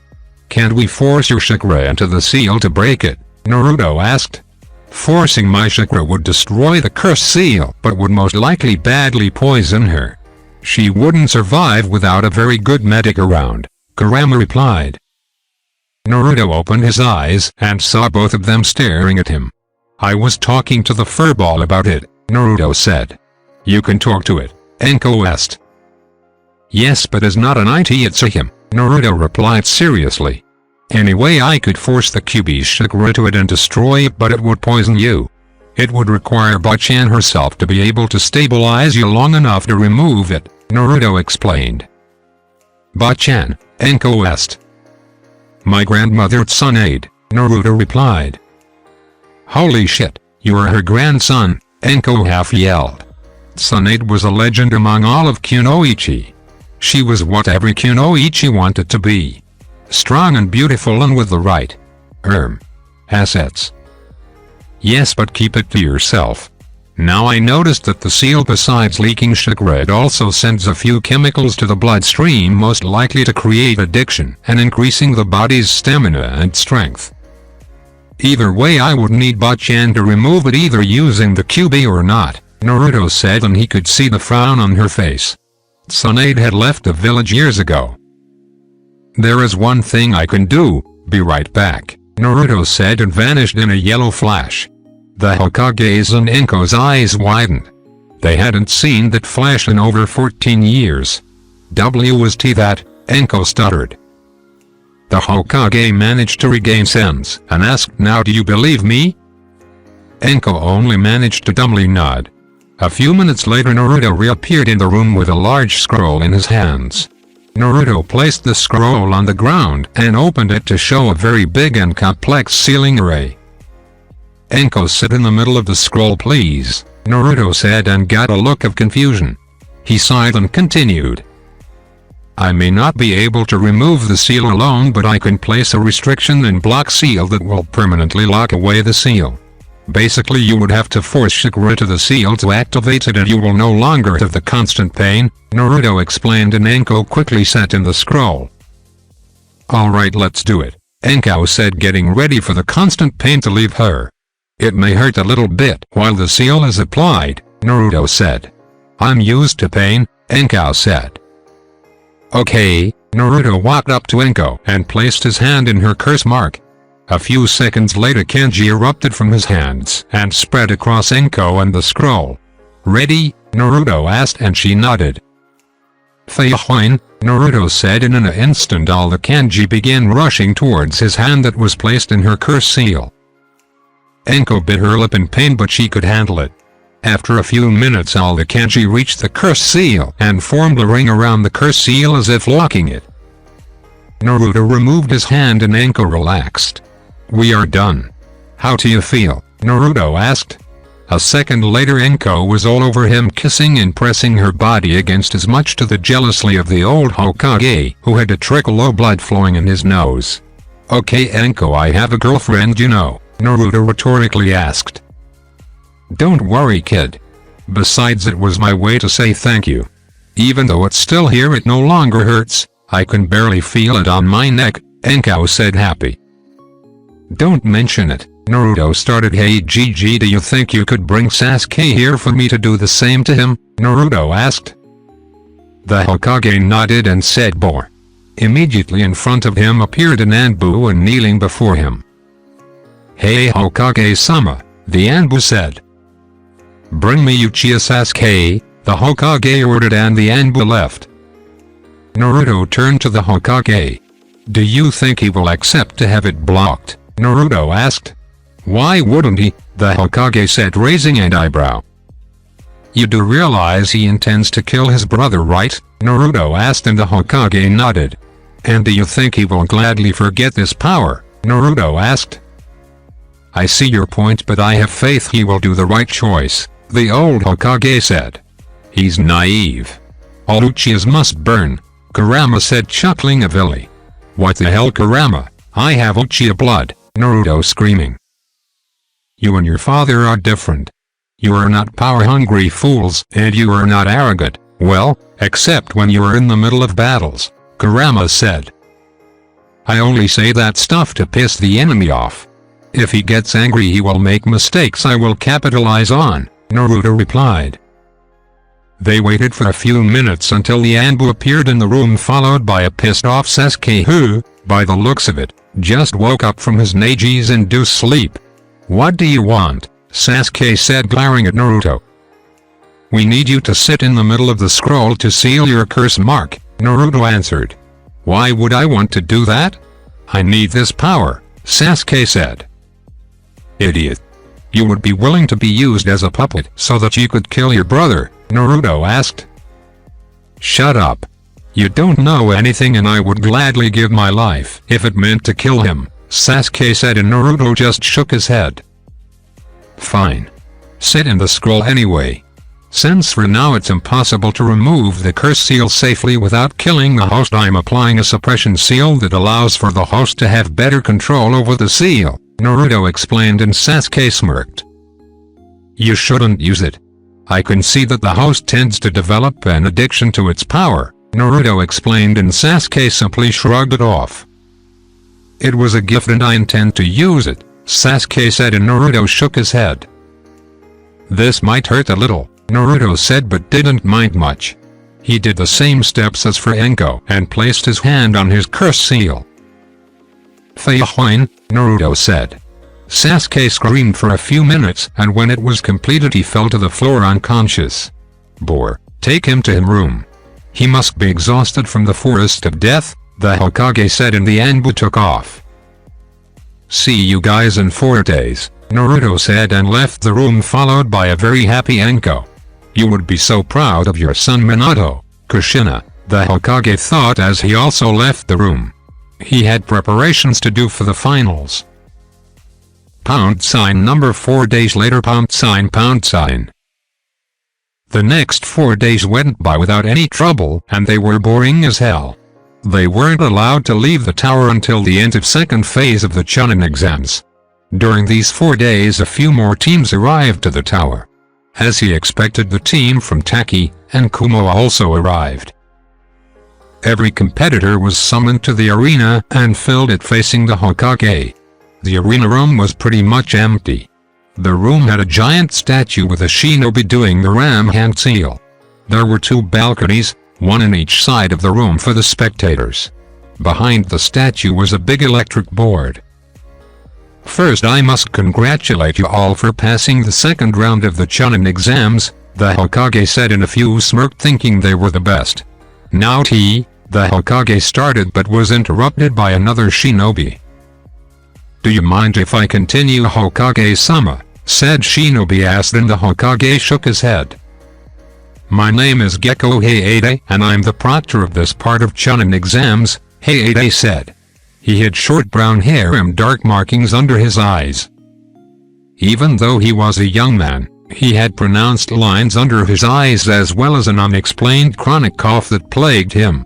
S1: Can't we force your chakra into the seal to break it? Naruto asked. Forcing my chakra would destroy the cursed seal but would most likely badly poison her. She wouldn't survive without a very good medic around, Kurama replied. Naruto opened his eyes and saw both of them staring at him. I was talking to the furball about it, Naruto said. You can talk to it, Enko asked. Yes, but as not an IT it's a him, Naruto replied seriously. Anyway, I could force the Kyuubi's chakra to it and destroy it, but it would poison you. It would require Bachan herself to be able to stabilize you long enough to remove it, Naruto explained. Bachan, Enko asked. My grandmother Tsunade, Naruto replied. Holy shit, you are her grandson, Enko half yelled. Tsunade was a legend among all of Kunoichi. She was what every Kunoichi wanted to be. Strong and beautiful and with the right assets. Yes, but keep it to yourself. Now I noticed that the seal besides leaking chakra it also sends a few chemicals to the bloodstream most likely to create addiction and increasing the body's stamina and strength. Either way I would need Bachan to remove it either using the Kyuubi or not, Naruto said and he could see the frown on her face. Tsunade had left the village years ago. There is one thing I can do, be right back, Naruto said and vanished in a yellow flash. The Hokage's and Enko's eyes widened. They hadn't seen that flash in over 14 years. Was that, Enko stuttered. The Hokage managed to regain sense and asked, now do you believe me? Enko only managed to dumbly nod. A few minutes later Naruto reappeared in the room with a large scroll in his hands. Naruto placed the scroll on the ground and opened it to show a very big and complex sealing array. Enko, sit in the middle of the scroll please, Naruto said and got a look of confusion. He sighed and continued. I may not be able to remove the seal alone, but I can place a restriction and block seal that will permanently lock away the seal. Basically you would have to force chakra to the seal to activate it and you will no longer have the constant pain, Naruto explained and Enko quickly sat in the scroll. Alright, let's do it, Enko said, getting ready for the constant pain to leave her. It may hurt a little bit while the seal is applied, Naruto said. I'm used to pain, Enko said. Okay, Naruto walked up to Enko and placed his hand in her curse mark. A few seconds later Kanji erupted from his hands and spread across Enko and the scroll. Ready? Naruto asked and she nodded. Feihuin, Naruto said, and in an instant all the kanji began rushing towards his hand that was placed in her curse seal. Enko bit her lip in pain but she could handle it. After a few minutes all the kanji reached the curse seal and formed a ring around the curse seal as if locking it. Naruto removed his hand and Enko relaxed. We are done. How do you feel? Naruto asked. A second later Enko was all over him, kissing and pressing her body against his, much to the jealousy of the old Hokage, who had a trickle of blood flowing in his nose. Okay Enko, I have a girlfriend you know, Naruto rhetorically asked. Don't worry kid. Besides it was my way to say thank you. Even though it's still here it no longer hurts, I can barely feel it on my neck, Enko said happy. Don't mention it, Naruto started. Hey Gigi, do you think you could bring Sasuke here for me to do the same to him? Naruto asked. The Hokage nodded and said bore. Immediately in front of him appeared an Anbu and kneeling before him. Hey Hokage-sama, the Anbu said. "Bring me Uchiha Sasuke," the Hokage ordered, and the Anbu left. Naruto turned to the Hokage. "Do you think he will accept to have it blocked?" Naruto asked. "Why wouldn't he?" the Hokage said, raising an eyebrow. "You do realize he intends to kill his brother, right?" Naruto asked, and the Hokage nodded. "And do you think he will gladly forget this power?" Naruto asked. "I see your point, but I have faith he will do the right choice," the old Hokage said. "He's naive. All Uchihas must burn," Kurama said, chuckling evilly. "What the hell, Kurama? I have Uchiha blood," Naruto screaming. "You and your father are different. You are not power-hungry fools, and you are not arrogant, well, except when you are in the middle of battles," Kurama said. "I only say that stuff to piss the enemy off. If he gets angry he will make mistakes I will capitalize on," Naruto replied. They waited for a few minutes until the Anbu appeared in the room, followed by a pissed-off Sasuke who, by the looks of it, just woke up from his Neji-induced sleep. "What do you want?" Sasuke said, glaring at Naruto. "We need you to sit in the middle of the scroll to seal your curse mark," Naruto answered. "Why would I want to do that? I need this power," Sasuke said. "Idiot. You would be willing to be used as a puppet so that you could kill your brother?" Naruto asked. "Shut up. You don't know anything, and I would gladly give my life if it meant to kill him," Sasuke said, and Naruto just shook his head. "Fine. Sit in the scroll anyway. Since for now it's impossible to remove the curse seal safely without killing the host, I'm applying a suppression seal that allows for the host to have better control over the seal," Naruto explained, and Sasuke smirked. "You shouldn't use it. I can see that the host tends to develop an addiction to its power," Naruto explained, and Sasuke simply shrugged it off. "It was a gift and I intend to use it," Sasuke said, and Naruto shook his head. "This might hurt a little," Naruto said, but didn't mind much. He did the same steps as for Enko and placed his hand on his curse seal. "Feihoin," Naruto said. Sasuke screamed for a few minutes, and when it was completed he fell to the floor unconscious. "Bore, take him to his room. He must be exhausted from the forest of death," the Hokage said, and the Anbu took off. "See you guys in 4 days," Naruto said, and left the room, followed by a very happy Enko. "You would be so proud of your son Minato, Kushina," the Hokage thought as he also left the room. He had preparations to do for the finals. Number 4 days later. The next 4 days went by without any trouble, and they were boring as hell. They weren't allowed to leave the tower until the end of second phase of the Chunin exams. During these 4 days a few more teams arrived to the tower. As he expected, the team from Taki and Kumo also arrived. Every competitor was summoned to the arena and filled it facing the Hokage. The arena room was pretty much empty. The room had a giant statue with a shinobi doing the ram hand seal. There were 2 balconies, one in each side of the room for the spectators. Behind the statue was a big electric board. "First, I must congratulate you all for passing the second round of the Chunin exams," the Hokage said, and a few smirked, thinking they were the best. "Now the Hokage started, but was interrupted by another shinobi. "Do you mind if I continue, Hokage-sama?" said Shinobi asked, and the Hokage shook his head. "My name is Gekko Heiei, and I'm the proctor of this part of Chunin exams," Heiei said. He had short brown hair and dark markings under his eyes. Even though he was a young man, he had pronounced lines under his eyes as well as an unexplained chronic cough that plagued him.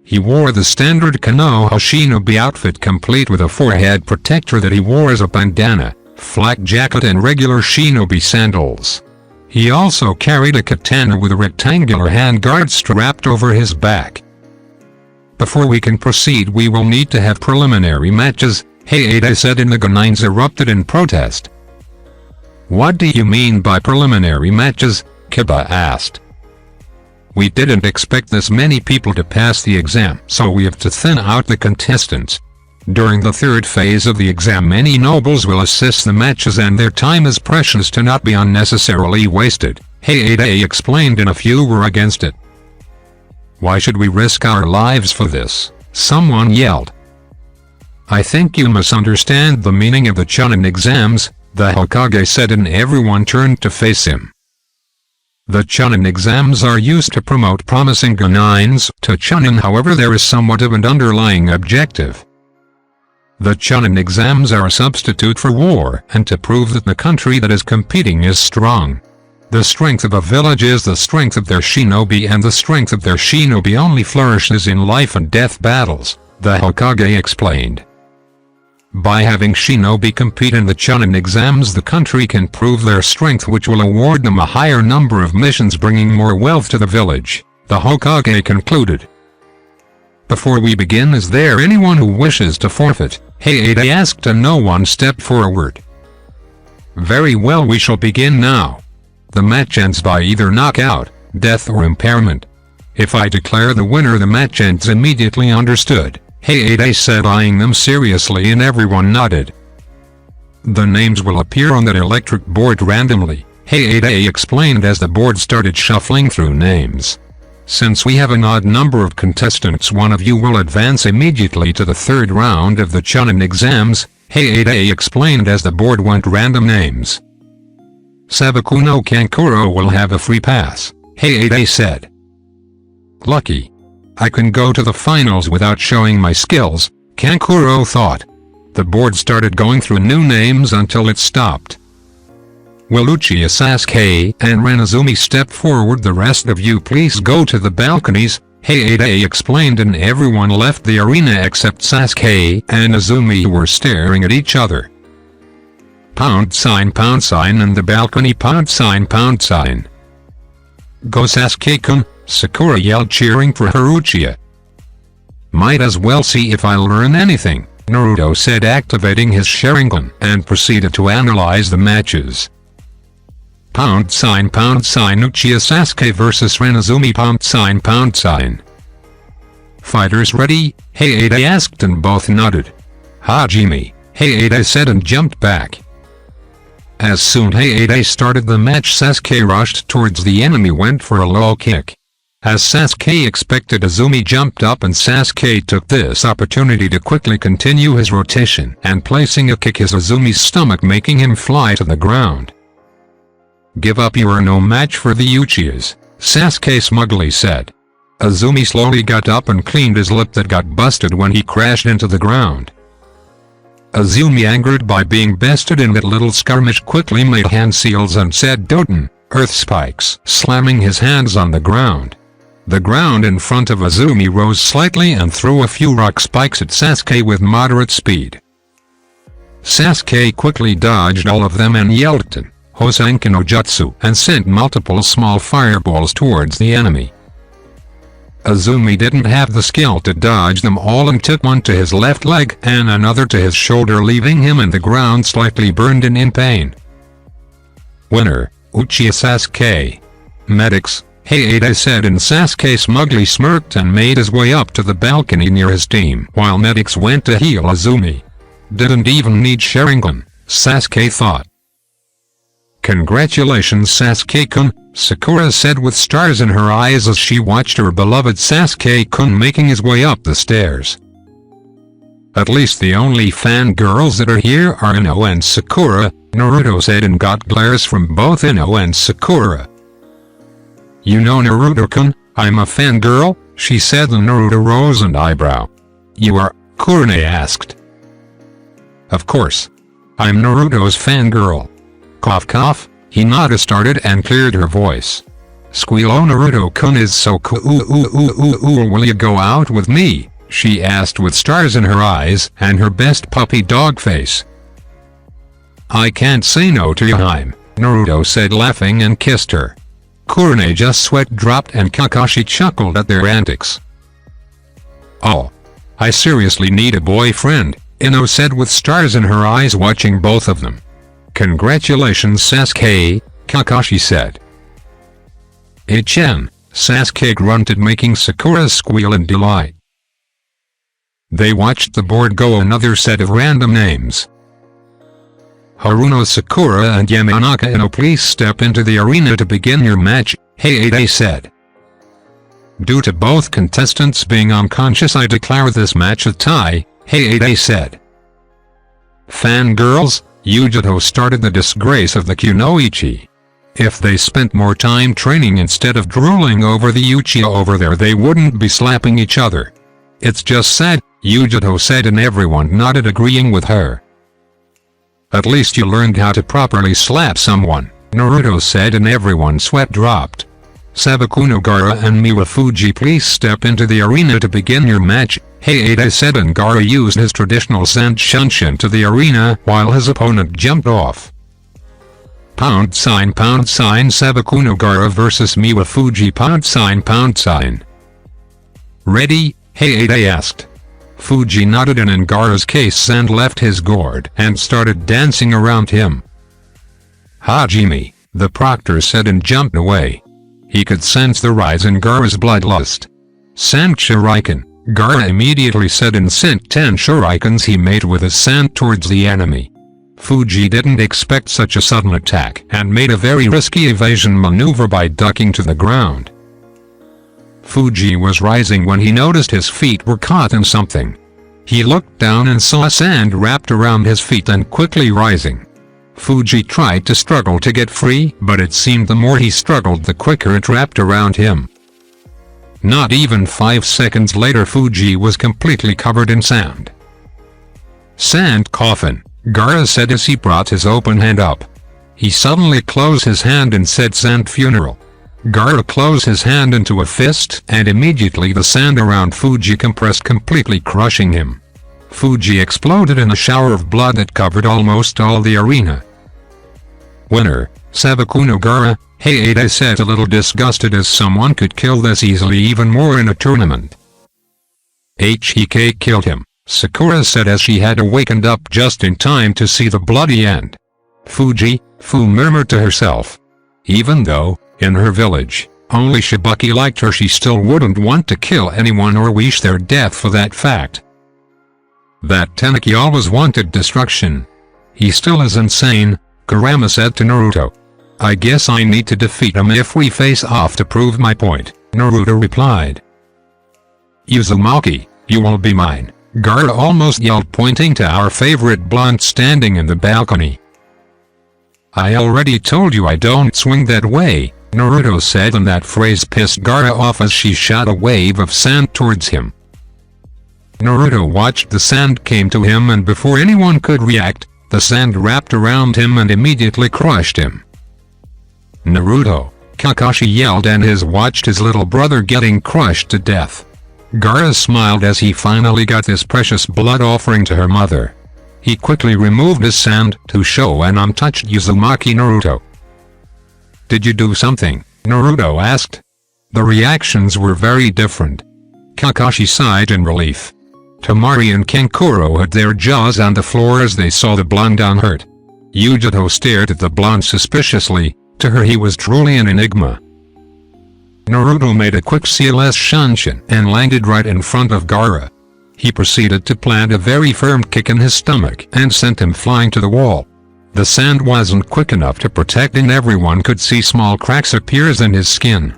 S1: He wore the standard Konoha shinobi outfit, complete with a forehead protector that he wore as a bandana, flak jacket and regular shinobi sandals. He also carried a katana with a rectangular handguard strapped over his back. "Before we can proceed we will need to have preliminary matches," Heiei said, and the Genins erupted in protest. "What do you mean by preliminary matches?" Kiba asked. "We didn't expect this many people to pass the exam, so we have to thin out the contestants. During the third phase of the exam, many nobles will assist the matches and their time is precious to not be unnecessarily wasted. Hayate explained, and a few were against it. Why should we risk our lives for this? Someone yelled. I think you misunderstand the meaning of the Chunin exams, the Hokage said, and everyone turned to face him. The Chunin exams are used to promote promising genins to Chunin, however there is somewhat of an underlying objective. The Chunin exams are a substitute for war and to prove that the country that is competing is strong. The strength of a village is the strength of their shinobi, and the strength of their shinobi only flourishes in life and death battles, the Hokage explained. By having shinobi compete in the Chunin exams, the country can prove their strength, which will award them a higher number of missions bringing more wealth to the village, the Hokage concluded. Before we begin, is there anyone who wishes to forfeit? Hayate asked, and no one stepped forward. Very well, we shall begin now. The match ends by either knockout, death or impairment. If I declare the winner, the match ends immediately. Understood, Hayate said, eyeing them seriously, and everyone nodded. The names will appear on that electric board randomly, Hayate explained as the board started shuffling through names. Since we have an odd number of contestants, one of you will advance immediately to the third round of the Chunin exams, Hayate explained as the board went random names. Sabaku no Kankuro will have a free pass, Hayate said. Lucky. I can go to the finals without showing my skills, Kankuro thought. The board started going through new names until it stopped. Will Uchiha, Sasuke, and Renazumi step forward? The rest of you please go to the balconies, Hayate explained, and everyone left the arena except Sasuke and Azumi, who were staring at each other. Pound sign and the balcony pound sign. Go Sasuke-kun, Sakura yelled, cheering for her Uchiha. Might as well see if I learn anything, Naruto said, activating his Sharingan, and proceeded to analyze the matches. Pound sign Uchiha Sasuke vs Renazumi pound sign. Fighters ready? Hayate asked, and both nodded. Hajime, Hayate said, and jumped back. As soon as Hayate started the match, Sasuke rushed towards the enemy, went for a low kick. As Sasuke expected, Azumi jumped up, and Sasuke took this opportunity to quickly continue his rotation and placing a kick in Azumi's stomach, making him fly to the ground. Give up, you are no match for the Uchihas, Sasuke smugly said. Azumi slowly got up and cleaned his lip that got busted when he crashed into the ground. Azumi, angered by being bested in that little skirmish, quickly made hand seals and said Doten, earth spikes, slamming his hands on the ground. The ground in front of Azumi rose slightly and threw a few rock spikes at Sasuke with moderate speed. Sasuke quickly dodged all of them and yelled Ten, Hosenki no Jutsu, and sent multiple small fireballs towards the enemy. Azumi didn't have the skill to dodge them all and took one to his left leg and another to his shoulder, leaving him in the ground slightly burned and in pain. Winner, Uchiha Sasuke. Medics, Hayate said, and Sasuke smugly smirked and made his way up to the balcony near his team while medics went to heal Azumi. Didn't even need Sharingan, Sasuke thought. Congratulations Sasuke-kun, Sakura said with stars in her eyes as she watched her beloved Sasuke-kun making his way up the stairs. At least the only fangirls that are here are Ino and Sakura, Naruto said, and got glares from both Ino and Sakura. You know Naruto-kun, I'm a fangirl, she said, and Naruto rose an eyebrow. You are? Kurone asked. Of course. I'm Naruto's fangirl. Cough cough, Hinata started and cleared her voice. Squealo, Naruto-kun is so cool. Will you go out with me? She asked with stars in her eyes and her best puppy dog face. I can't say no to you, Naruto said, laughing, and kissed her. Kurone just sweat dropped and Kakashi chuckled at their antics. Oh. I seriously need a boyfriend, Ino said with stars in her eyes, watching both of them. Congratulations Sasuke, Kakashi said. Ichen, Sasuke grunted, making Sakura squeal in delight. They watched the board go another set of random names. Haruno, Sakura and Yamanaka Ino, please step into the arena to begin your match, Hayate said. Due to both contestants being unconscious, I declare this match a tie, Hayate said. Fangirls, Yujito started the disgrace of the kunoichi. If they spent more time training instead of drooling over the Uchiha over there, they wouldn't be slapping each other. It's just sad, Yujito said, and everyone nodded, agreeing with her. At least you learned how to properly slap someone, Naruto said, and everyone's sweat dropped. Sabakuno, Gaara and Miwafuji, please step into the arena to begin your match, Hayate said, and Gaara used his traditional sand shunshin to the arena while his opponent jumped off. ### Sabakuno Gaara vs Miwafuji ###. Ready? Hayate asked. Fuji nodded, and in Gaara's case Sand left his gourd and started dancing around him. Hajime, the proctor said, and jumped away. He could sense the rise in Gaara's bloodlust. Sand Shuriken, Gaara immediately said, and sent 10 shurikens he made with his sand towards the enemy. Fuji didn't expect such a sudden attack and made a very risky evasion maneuver by ducking to the ground. Fuji was rising when he noticed his feet were caught in something. He looked down and saw sand wrapped around his feet and quickly rising. Fuji tried to struggle to get free, but it seemed the more he struggled, the quicker it wrapped around him. Not even 5 seconds later, Fuji was completely covered in sand. Sand coffin, Gaara said as he brought his open hand up. He suddenly closed his hand and said, sand funeral. Gaara closed his hand into a fist, and immediately the sand around Fuji compressed, completely crushing him. Fuji exploded in a shower of blood that covered almost all the arena. Winner, Sabakuno Gaara, Hayate said, a little disgusted as someone could kill this easily, even more in a tournament. Hek killed him, Sakura said as she had awakened up just in time to see the bloody end. Fu murmured to herself. Even though, in her village, only Shibuki liked her, she still wouldn't want to kill anyone or wish their death for that fact. That Tenaki always wanted destruction. He still is insane, Kurama said to Naruto. I guess I need to defeat him if we face off to prove my point, Naruto replied. Uzumaki, you will be mine, Gaara almost yelled, pointing to our favorite blonde standing in the balcony. I already told you I don't swing that way, Naruto said, and that phrase pissed Gaara off as she shot a wave of sand towards him. Naruto watched the sand came to him, and before anyone could react, the sand wrapped around him and immediately crushed him. Naruto, Kakashi yelled, and watched his little brother getting crushed to death. Gaara smiled as he finally got this precious blood offering to her mother. He quickly removed his sand to show an untouched Uzumaki. Naruto. Did you do something? Naruto asked. The reactions were very different. Kakashi sighed in relief. Temari and Kankuro had their jaws on the floor as they saw the blonde unhurt. Yujito stared at the blonde suspiciously. To her he was truly an enigma. Naruto made a quick CLS Shanshin and landed right in front of Gaara. He proceeded to plant a very firm kick in his stomach and sent him flying to the wall. The sand wasn't quick enough to protect, and everyone could see small cracks appear in his skin.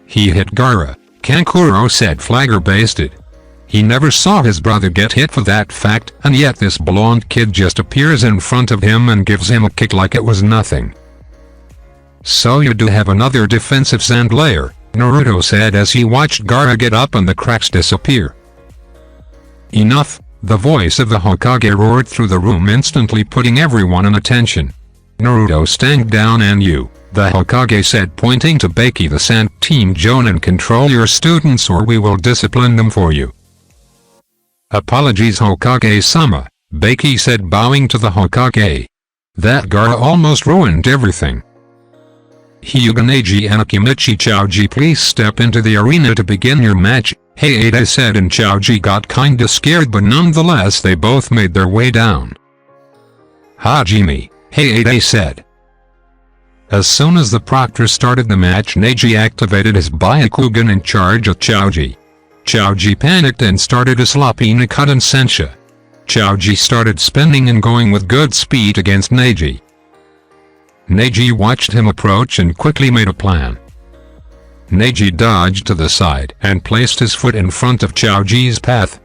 S1: He hit Gaara, Kankuro said, flabbergasted. He never saw his brother get hit for that fact, and yet this blonde kid just appears in front of him and gives him a kick like it was nothing. So you do have another defensive sand layer, Naruto said as he watched Gaara get up and the cracks disappear. Enough, the voice of the Hokage roared through the room, instantly putting everyone in attention. Naruto, stand down, and you, the Hokage said, pointing to Baki the Sand Team Jonin, control your students or we will discipline them for you. Apologies, Hokage-sama, Baki said, bowing to the Hokage. That Gaara almost ruined everything. Hyuga-Neji and Akimichi Choji, please step into the arena to begin your match, Hayate said, and Choji got kinda scared, but nonetheless they both made their way down. Hajime, Hayate said. As soon as the proctor started the match, Neji activated his Byakugan in charge of Choji. Chaoji panicked and started a sloppy Nikudan Sensha. Chaoji started spinning and going with good speed against Neji. Neji watched him approach and quickly made a plan. Neji dodged to the side and placed his foot in front of Chaoji's path.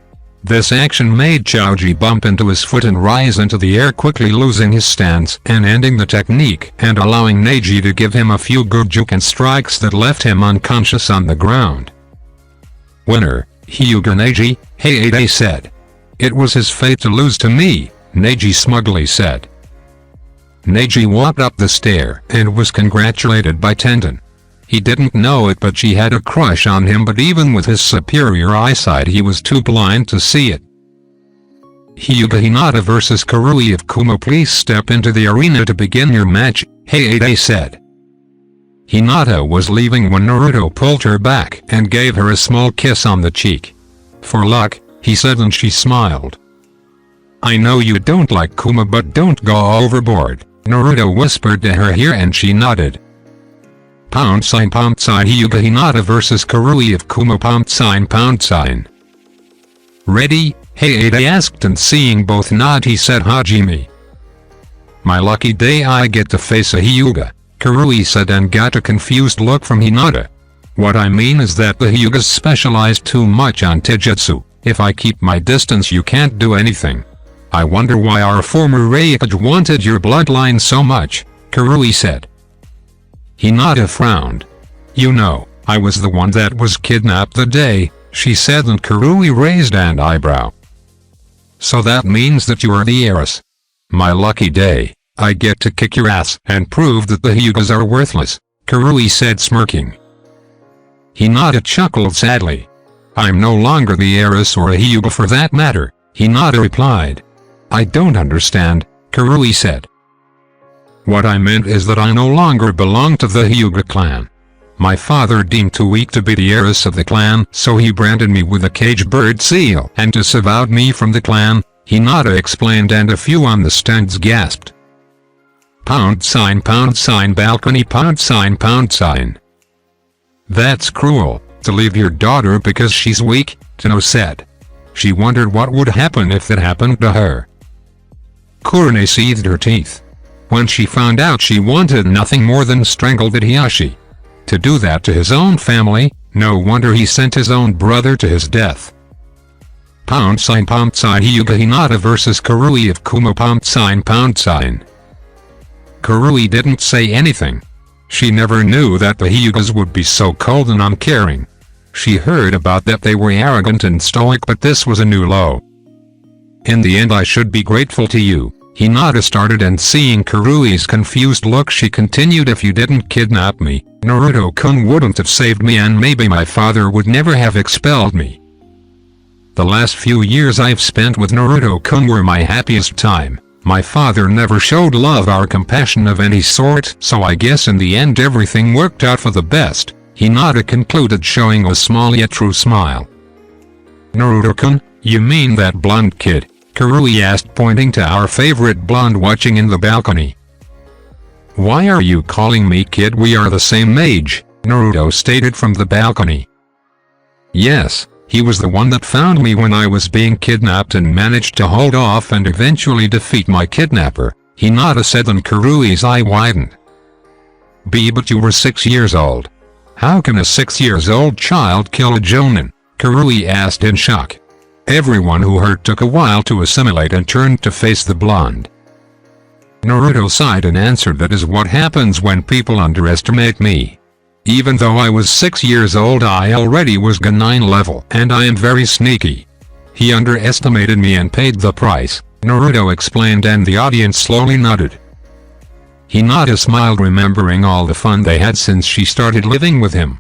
S1: This action made Chaoji bump into his foot and rise into the air, quickly losing his stance and ending the technique and allowing Neji to give him a few good Juken strikes that left him unconscious on the ground. Winner, Hyuga Neji, Hayate said. It was his fate to lose to me, Neji smugly said. Neji walked up the stair and was congratulated by Tenten. He didn't know it, but she had a crush on him, but even with his superior eyesight he was too blind to see it. Hyuga Hinata vs Karui of Kumo, please step into the arena to begin your match, Hayate said. Hinata was leaving when Naruto pulled her back and gave her a small kiss on the cheek. For luck, he said, and she smiled. I know you don't like Kumo, but don't go overboard, Naruto whispered to her here, and she nodded. #sign Hyuga Hinata vs Karui of Kumo #sign. Ready? Hayate asked, and seeing both nod he said, Hajime. My lucky day, I get to face a Hyuga, Karui said, and got a confused look from Hinata. What I mean is that the Hyugas specialize too much on Taijutsu. If I keep my distance you can't do anything. I wonder why our former Raikage wanted your bloodline so much, Karui said. Hinata frowned. You know, I was the one that was kidnapped the day, she said, and Karui raised an eyebrow. So that means that you are the heiress. My lucky day, I get to kick your ass and prove that the Hyugas are worthless, Karui said, smirking. Hinata chuckled sadly. I'm no longer the heiress, or a Hyuga for that matter, Hinata replied. I don't understand, Karui said. What I meant is that I no longer belong to the Hyuga clan. My father deemed too weak to be the heiress of the clan, so he branded me with a cage bird seal and disavowed me from the clan, Hinata explained, and a few on the stands gasped. #sign balcony #sign. That's cruel, to leave your daughter because she's weak, Tano said. She wondered what would happen if that happened to her. Kurone seethed her teeth. When she found out, she wanted nothing more than strangle the Hiyashi. To do that to his own family, no wonder he sent his own brother to his death. #sign Hyuga Hinata vs Karui of Kumo #sign. Karui didn't say anything. She never knew that the Hyugas would be so cold and uncaring. She heard about that they were arrogant and stoic, but this was a new low. In the end, I should be grateful to you, Hinata started, and seeing Karui's confused look she continued, if you didn't kidnap me, Naruto-kun wouldn't have saved me, and maybe my father would never have expelled me. The last few years I've spent with Naruto-kun were my happiest time. My father never showed love or compassion of any sort, so I guess in the end everything worked out for the best, Hinata concluded, showing a small yet true smile. Naruto-kun, you mean that blonde kid? Karui asked, pointing to our favorite blonde watching in the balcony. Why are you calling me kid? We are the same age, Naruto stated from the balcony. Yes, he was the one that found me when I was being kidnapped and managed to hold off and eventually defeat my kidnapper, Hinata said, and Karui's eye widened. But you were 6 years old. How can a 6-year-old child kill a Jonin? Karui asked in shock. Everyone who heard took a while to assimilate and turned to face the blonde. Naruto sighed and answered, that is what happens when people underestimate me. Even though I was 6 years old, I already was G9 level, and I am very sneaky. He underestimated me and paid the price, Naruto explained, and the audience slowly nodded. Hinata smiled, remembering all the fun they had since she started living with him.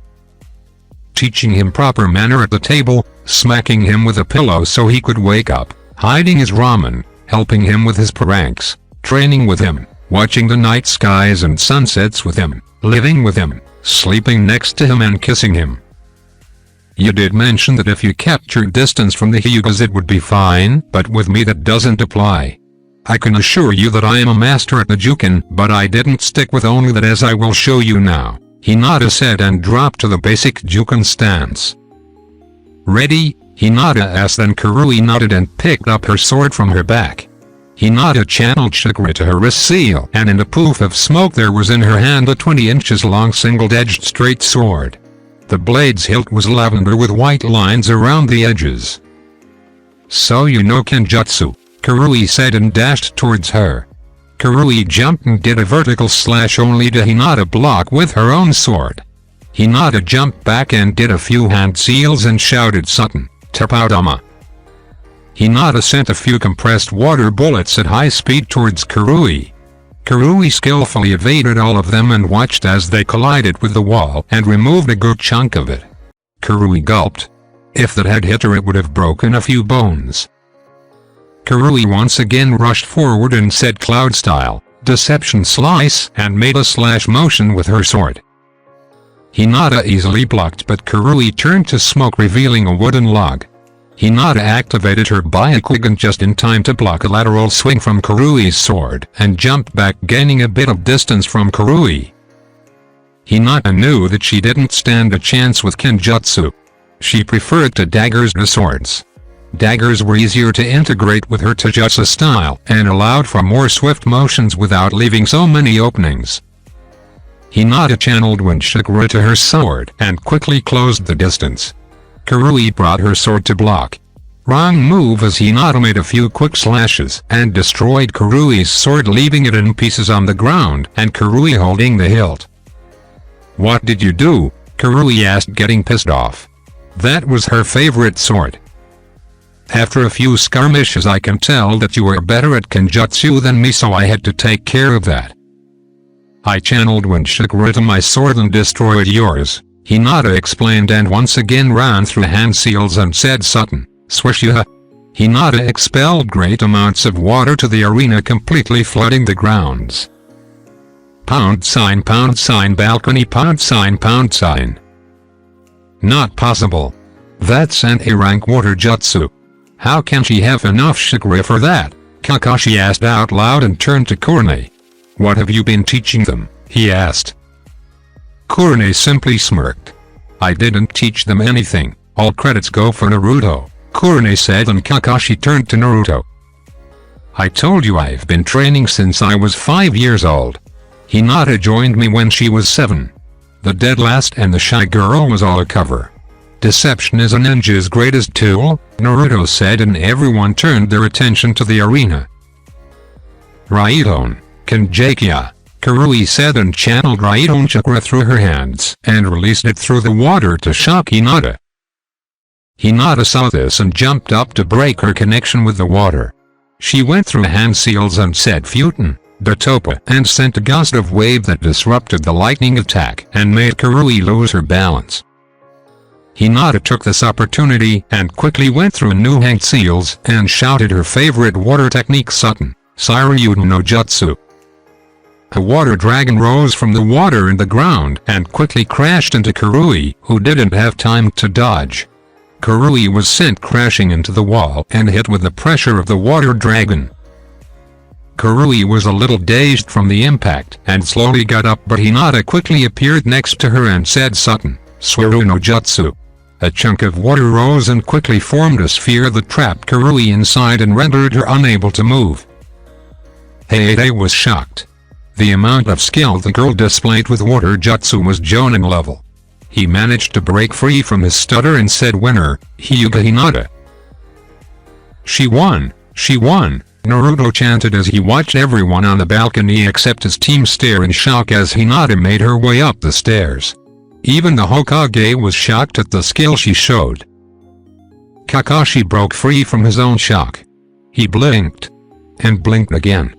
S1: Teaching him proper manner at the table, smacking him with a pillow so he could wake up, hiding his ramen, helping him with his pranks, training with him, watching the night skies and sunsets with him, living with him, sleeping next to him and kissing him. You did mention that if you kept your distance from the Hyugas it would be fine, but with me that doesn't apply. I can assure you that I am a master at the Juken, but I didn't stick with only that, as I will show you now, Hinata said, and dropped to the basic Juken stance. "Ready?" Hinata asked. Then Kurui nodded and picked up her sword from her back. Hinata channeled chakra to her wrist seal, and in a poof of smoke there was in her hand a 20 inches long single-edged straight sword. The blade's hilt was lavender with white lines around the edges. "So you know Kenjutsu," Kurui said and dashed towards her. Kurui jumped and did a vertical slash only to Hinata block with her own sword. Hinata jumped back and did a few hand seals and shouted "Sutton, Tapaudama." Hinata sent a few compressed water bullets at high speed towards Kurui. Kurui skillfully evaded all of them and watched as they collided with the wall and removed a good chunk of it. Kurui gulped. If that had hit her, it would have broken a few bones. Kurui once again rushed forward and said cloud style, "Deception slice," and made a slash motion with her sword. Hinata easily blocked, but Kurui turned to smoke, revealing a wooden log. Hinata activated her Byakugan just in time to block a lateral swing from Kurui's sword and jumped back, gaining a bit of distance from Kurui. Hinata knew that she didn't stand a chance with Kenjutsu. She preferred to daggers to swords. Daggers were easier to integrate with her Taijutsu style and allowed for more swift motions without leaving so many openings. Hinata channeled wind chakra to her sword and quickly closed the distance. Kurui brought her sword to block. Wrong move, as Hinata made a few quick slashes and destroyed Kurui's sword, leaving it in pieces on the ground and Kurui holding the hilt. "What did you do?" Kurui asked, getting pissed off. That was her favorite sword. "After a few skirmishes I can tell that you are better at Kenjutsu than me, so I had to take care of that. I channeled wind chakra to my sword and destroyed yours," Hinata explained, and once again ran through hand seals and said "Sutton, Swishiha." Hinata expelled great amounts of water to the arena, completely flooding the grounds. Pound sign balcony pound sign. Not possible. That's an A-rank water jutsu. How can she have enough chakra for that? Kakashi asked out loud and turned to Kurone. "What have you been teaching them?" he asked. Kurone simply smirked. "I didn't teach them anything, all credits go for Naruto," Kurone said, and Kakashi turned to Naruto. "I told you I've been training since I was 5 years old. Hinata joined me when she was 7. The dead last and the shy girl was all a cover. Deception is a ninja's greatest tool," Naruto said, and everyone turned their attention to the arena. "Raidon, Kenjakia," Kurui said, and channeled Raidon chakra through her hands and released it through the water to shock Hinata. Hinata saw this and jumped up to break her connection with the water. She went through hand seals and said "Futen, Datopa," and sent a gust of wave that disrupted the lightning attack and made Kurui lose her balance. Hinata took this opportunity and quickly went through new hand seals and shouted her favorite water technique "Sutton, Saryuden no Jutsu." A water dragon rose from the water in the ground and quickly crashed into Kurui, who didn't have time to dodge. Kurui was sent crashing into the wall and hit with the pressure of the water dragon. Kurui was a little dazed from the impact and slowly got up, but Hinata quickly appeared next to her and said "Sutton, Swiru no Jutsu." A chunk of water rose and quickly formed a sphere that trapped Kurui inside and rendered her unable to move. Heiei was shocked. The amount of skill the girl displayed with water jutsu was Jonin level. He managed to break free from his stutter and said "Winner, Hyuga Hinata." She won, Naruto chanted as he watched everyone on the balcony except his team stare in shock as Hinata made her way up the stairs. Even the Hokage was shocked at the skill she showed. Kakashi broke free from his own shock. He blinked. And blinked again.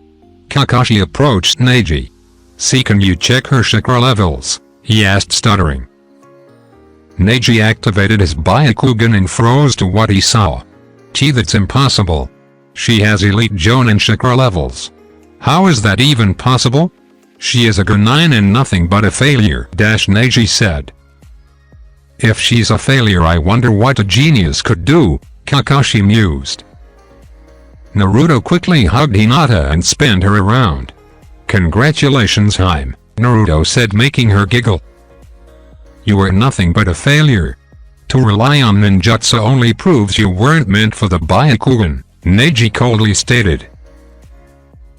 S1: Kakashi approached Neji. "See, can you check her chakra levels?" he asked, stuttering. Neji activated his Byakugan and froze to what he saw. "That's impossible. She has elite Jonin chakra levels. How is that even possible? She is a Genin and nothing but a failure," Neji said. "If she's a failure, I wonder what a genius could do," Kakashi mused. Naruto quickly hugged Hinata and spun her around. "Congratulations, Haim," Naruto said, making her giggle. "You are nothing but a failure." To rely on ninjutsu only proves you weren't meant for the Byakugan, Neji coldly stated.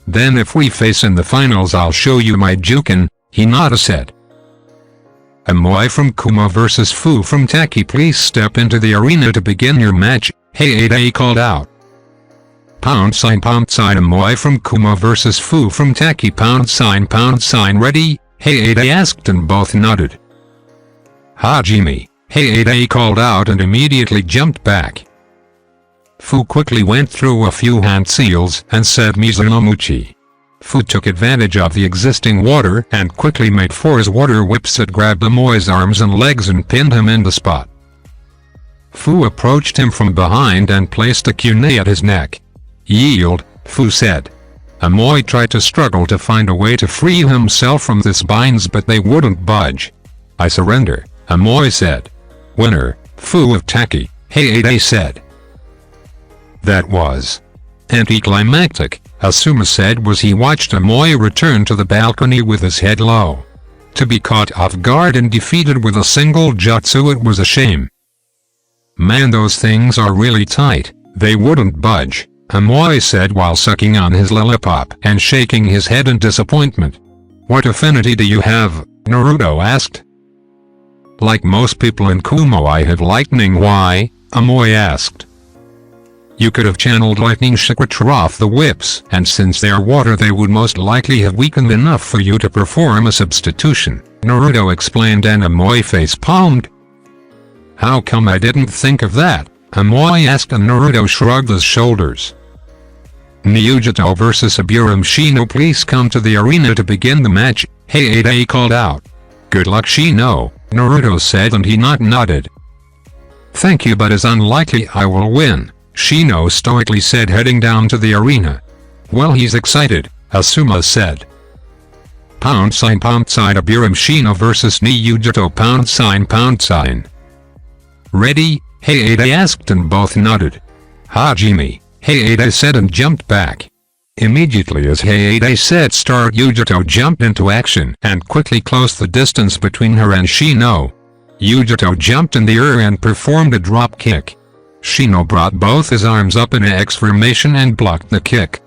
S1: Then if we face in the finals I'll show you my Juken, Hinata said. Amoy from Kuma vs Fu from Taki, please step into the arena to begin your match, Hayate called out. #sign Amoy from Kuma vs Fu from Taki #sign ready, Hayate asked and both nodded. Hajime, Hayate called out and immediately jumped back. Fu quickly went through a few hand seals and said Mizunomuchi. Fu took advantage of the existing water and quickly made 4 water whips that grabbed Amoy's arms and legs and pinned him in the spot. Fu approached him from behind and placed a kunai at his neck. Yield, Fu said. Amoy tried to struggle to find a way to free himself from this binds but they wouldn't budge. I surrender, Amoy said. Winner, Fu of Taki, Hayate said. That was anticlimactic, Asuma said as he watched Amoy return to the balcony with his head low. To be caught off guard and defeated with a single jutsu, it was a shame. Man, those things are really tight, they wouldn't budge, Amoy said while sucking on his lollipop and shaking his head in disappointment. What affinity do you have? Naruto asked. Like most people in Kumo, I have lightning. Why? Amoy asked. You could have channeled lightning chakra off the whips, and since they are water they would most likely have weakened enough for you to perform a substitution, Naruto explained, and Amoy face-palmed. How come I didn't think of that? Amoy asked, and Naruto shrugged his shoulders. Naruto vs Abiram Shino, please come to the arena to begin the match, Hayate called out. Good luck, Shino, Naruto said, and he nodded. Thank you, but it's unlikely I will win, Shino stoically said, heading down to the arena. Well, he's excited, Asuma said. #sign Abiram Shino vs Naruto #sign. Ready? Hayate asked and both nodded. Hajime, Hayate said and jumped back. Immediately as Hayate said start, Naruto jumped into action and quickly closed the distance between her and Shino. Naruto jumped in the air and performed a drop kick. Shino brought both his arms up in X formation and blocked the kick.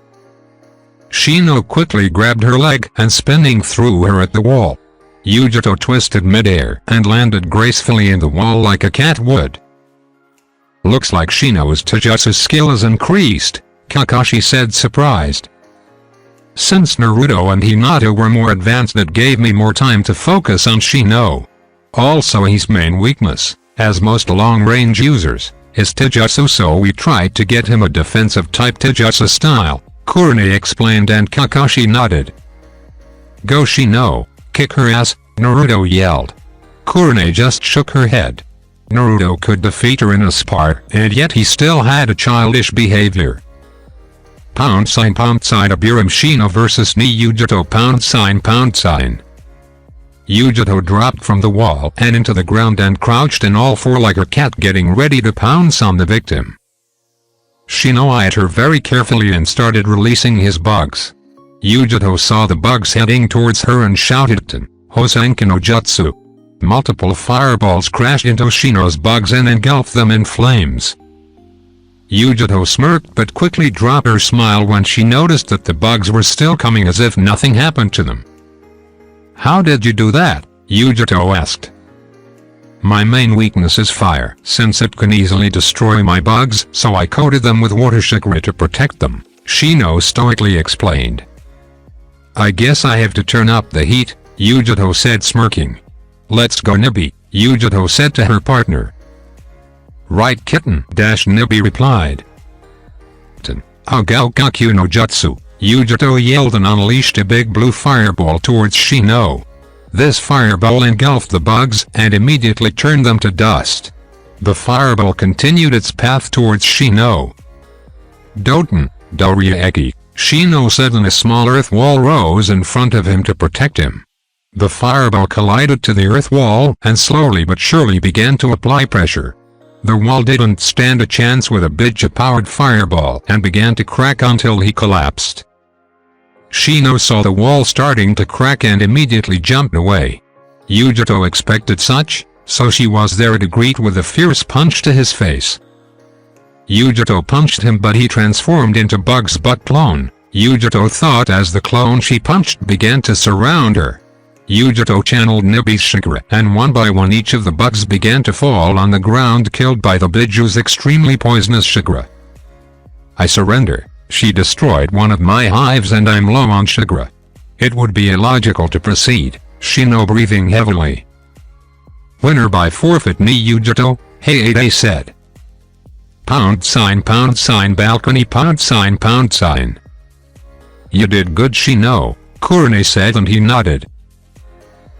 S1: Shino quickly grabbed her leg and spinning threw her at the wall. Naruto twisted midair and landed gracefully in the wall like a cat would. Looks like Shino's taijutsu skill has increased, Kakashi said, surprised. Since Naruto and Hinata were more advanced, that gave me more time to focus on Shino. Also, his main weakness, as most long-range users, is taijutsu, so we tried to get him a defensive type taijutsu style, Kurone explained, and Kakashi nodded. Go Shino, kick her ass, Naruto yelled. Kurone just shook her head. Naruto could defeat her in a spar, and yet he still had a childish behavior. #sign Abiram Shino vs Naruto #sign. Naruto dropped from the wall and into the ground and crouched in all four like a cat getting ready to pounce on the victim. Shino eyed her very carefully and started releasing his bugs. Naruto saw the bugs heading towards her and shouted to Hosenki no Jutsu. Multiple fireballs crashed into Shino's bugs and engulfed them in flames. Naruto smirked but quickly dropped her smile when she noticed that the bugs were still coming as if nothing happened to them. How did you do that? Naruto asked. My main weakness is fire, since it can easily destroy my bugs, so I coated them with water chakra to protect them, Shino stoically explained. I guess I have to turn up the heat, Naruto said, smirking. Let's go Nibi, Naruto said to her partner. Right kitten, Nibi replied. Agaogaku no Jutsu, Naruto yelled and unleashed a big blue fireball towards Shino. This fireball engulfed the bugs and immediately turned them to dust. The fireball continued its path towards Shino. Doten, Doriaki, Shino said, and a small earth wall rose in front of him to protect him. The fireball collided to the earth wall and slowly but surely began to apply pressure. The wall didn't stand a chance with a Bija-powered fireball and began to crack until he collapsed. Shino saw the wall starting to crack and immediately jumped away. Naruto expected such, so she was there to greet with a fierce punch to his face. Yujito punched him, but he transformed into Bug's butt clone. Yujito thought as the clone she punched began to surround her. Yujito channeled Nibi's chakra, and one by one each of the bugs began to fall on the ground, killed by the Biju's extremely poisonous chakra. I surrender. She destroyed one of my hives and I'm low on chakra. It would be illogical to proceed. Shino breathing heavily. Winner by forfeit ni Yujito, Hayate said. # balcony #. You did good Shino, Kurone said, and he nodded.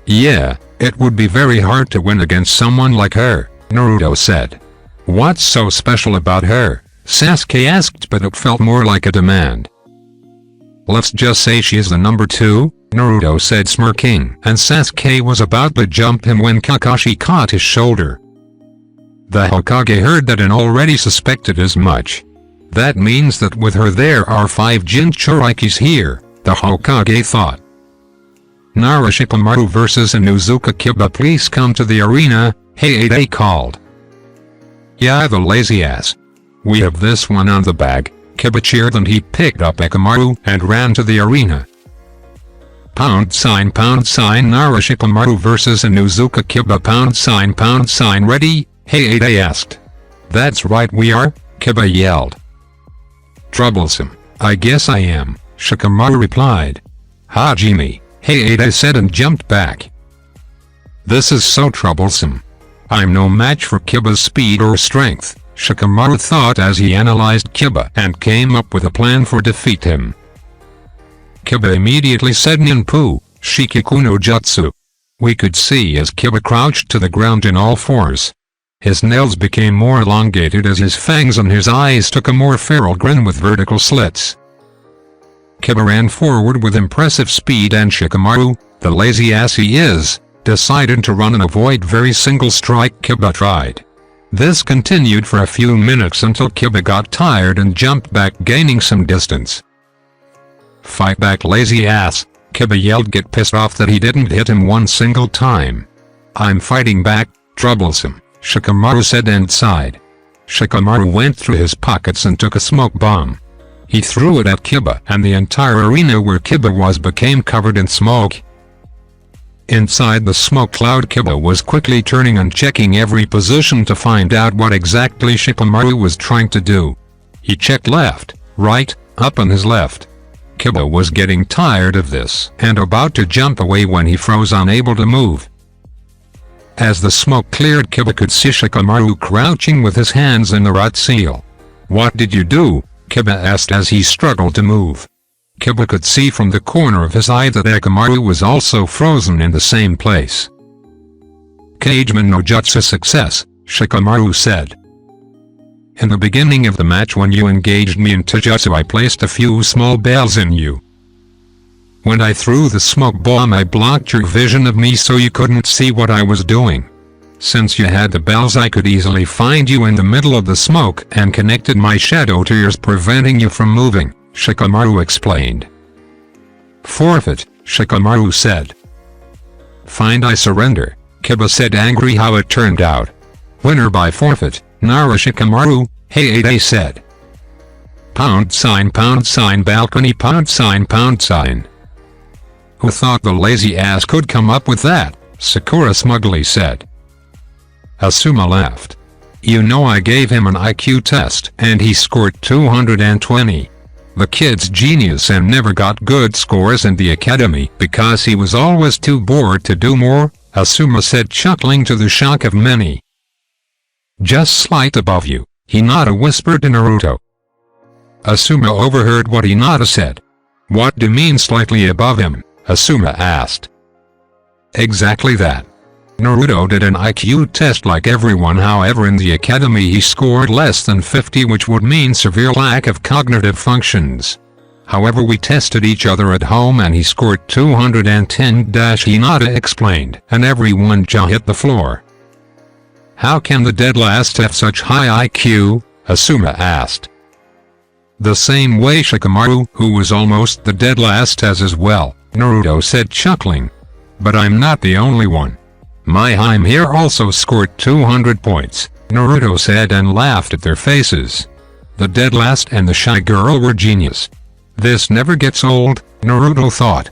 S1: Yeah, it would be very hard to win against someone like her, Naruto said. What's so special about her? Sasuke asked, but it felt more like a demand. Let's just say she is the number 2, Naruto said, smirking, and Sasuke was about to jump him when Kakashi caught his shoulder. The Hokage heard that and already suspected as much. That means that with her there are 5 Jinchurikis here, the Hokage thought. Naruto vs Inuzuka. Kiba, please come to the arena, Hayate called. Yeah, the lazy ass. We have this one on the bag, Kiba cheered, and he picked up Ekamaru and ran to the arena. # Naruto vs Inuzuka. Kiba # ready, Hayate asked. That's right we are, Kiba yelled. Troublesome, I guess I am, Shikamaru replied. Hajime, Hayate said and jumped back. This is so troublesome. I'm no match for Kiba's speed or strength, Shikamaru thought as he analyzed Kiba and came up with a plan for defeat him. Kiba immediately said Ninpu, Shikiku no Jutsu. We could see as Kiba crouched to the ground in all fours. His nails became more elongated as his fangs and his eyes took a more feral grin with vertical slits. Kiba ran forward with impressive speed, and Shikamaru, the lazy ass he is, decided to run and avoid very single strike Kiba tried. This continued for a few minutes until Kiba got tired and jumped back, gaining some distance. Fight back, lazy ass, Kiba yelled, get pissed off that he didn't hit him one single time. I'm fighting back, troublesome, Shikamaru said and sighed. Shikamaru went through his pockets and took a smoke bomb. He threw it at Kiba, and the entire arena where Kiba was became covered in smoke. Inside the smoke cloud, Kiba was quickly turning and checking every position to find out what exactly Shikamaru was trying to do. He checked left, right, up on his left. Kiba was getting tired of this and about to jump away when he froze, unable to move. As the smoke cleared, Kiba could see Shikamaru crouching with his hands in the rot seal. What did you do? Kiba asked as he struggled to move. Kiba could see from the corner of his eye that Ekamaru was also frozen in the same place. Kageman no Jutsu success, Shikamaru said. In the beginning of the match when you engaged me in Taijutsu, I placed a few small bells in you. When I threw the smoke bomb, I blocked your vision of me so you couldn't see what I was doing. Since you had the bells, I could easily find you in the middle of the smoke and connected my shadow to yours, preventing you from moving, Shikamaru explained. Forfeit, Shikamaru said. Fine, I surrender, Kiba said, angry how it turned out. Winner by forfeit, Shikamaru, Hayate said. # balcony #. Who thought the lazy ass could come up with that? Sakura smugly said. Asuma laughed. You know, I gave him an IQ test and he scored 220. The kid's genius and never got good scores in the academy because he was always too bored to do more, Asuma said, chuckling to the shock of many. Just slight above you, Hinata whispered to Naruto. Asuma overheard what Hinata said. What do you mean slightly above him? Asuma asked. Exactly that. Naruto did an IQ test like everyone, however in the academy he scored less than 50, which would mean severe lack of cognitive functions. However, we tested each other at home and he scored 210. Hinata explained, and everyone jaw hit the floor. How can the dead last have such high IQ? Asuma asked. The same way Shikamaru, who was almost the dead last, has as well, Naruto said, chuckling. But I'm not the only one. My Heim here also scored 200 points, Naruto said and laughed at their faces. The dead last and the shy girl were genius. This never gets old, Naruto thought.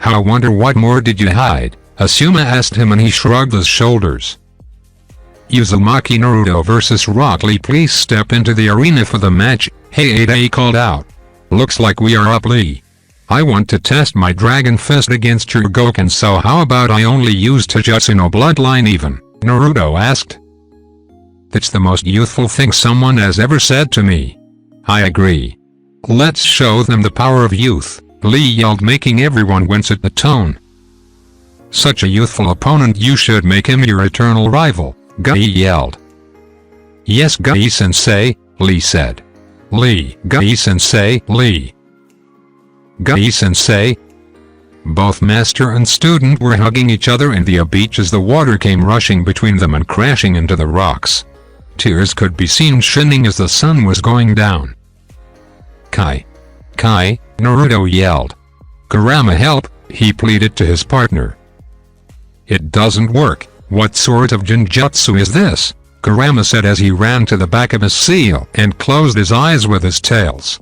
S1: I wonder what more did you hide, Asuma asked him and he shrugged his shoulders. Uzumaki Naruto vs Rock Lee, please step into the arena for the match, Hayate called out. Looks like we are up, Lee. I want to test my Dragon Fist against your Goken, so how about I only use Taijutsu no Bloodline even, Naruto asked. That's the most youthful thing someone has ever said to me. I agree. Let's show them the power of youth, Lee yelled, making everyone wince at the tone. Such a youthful opponent, you should make him your eternal rival, Gai yelled. Yes, Gai-sensei, Lee said. Lee, Gai-sensei, Lee. Gai-sensei. Both master and student were hugging each other in the beach as the water came rushing between them and crashing into the rocks. Tears could be seen shining as the sun was going down. Kai, Naruto yelled. Kurama, help, he pleaded to his partner. It doesn't work. What sort of genjutsu is this? Kurama said as he ran to the back of his seal and closed his eyes with his tails.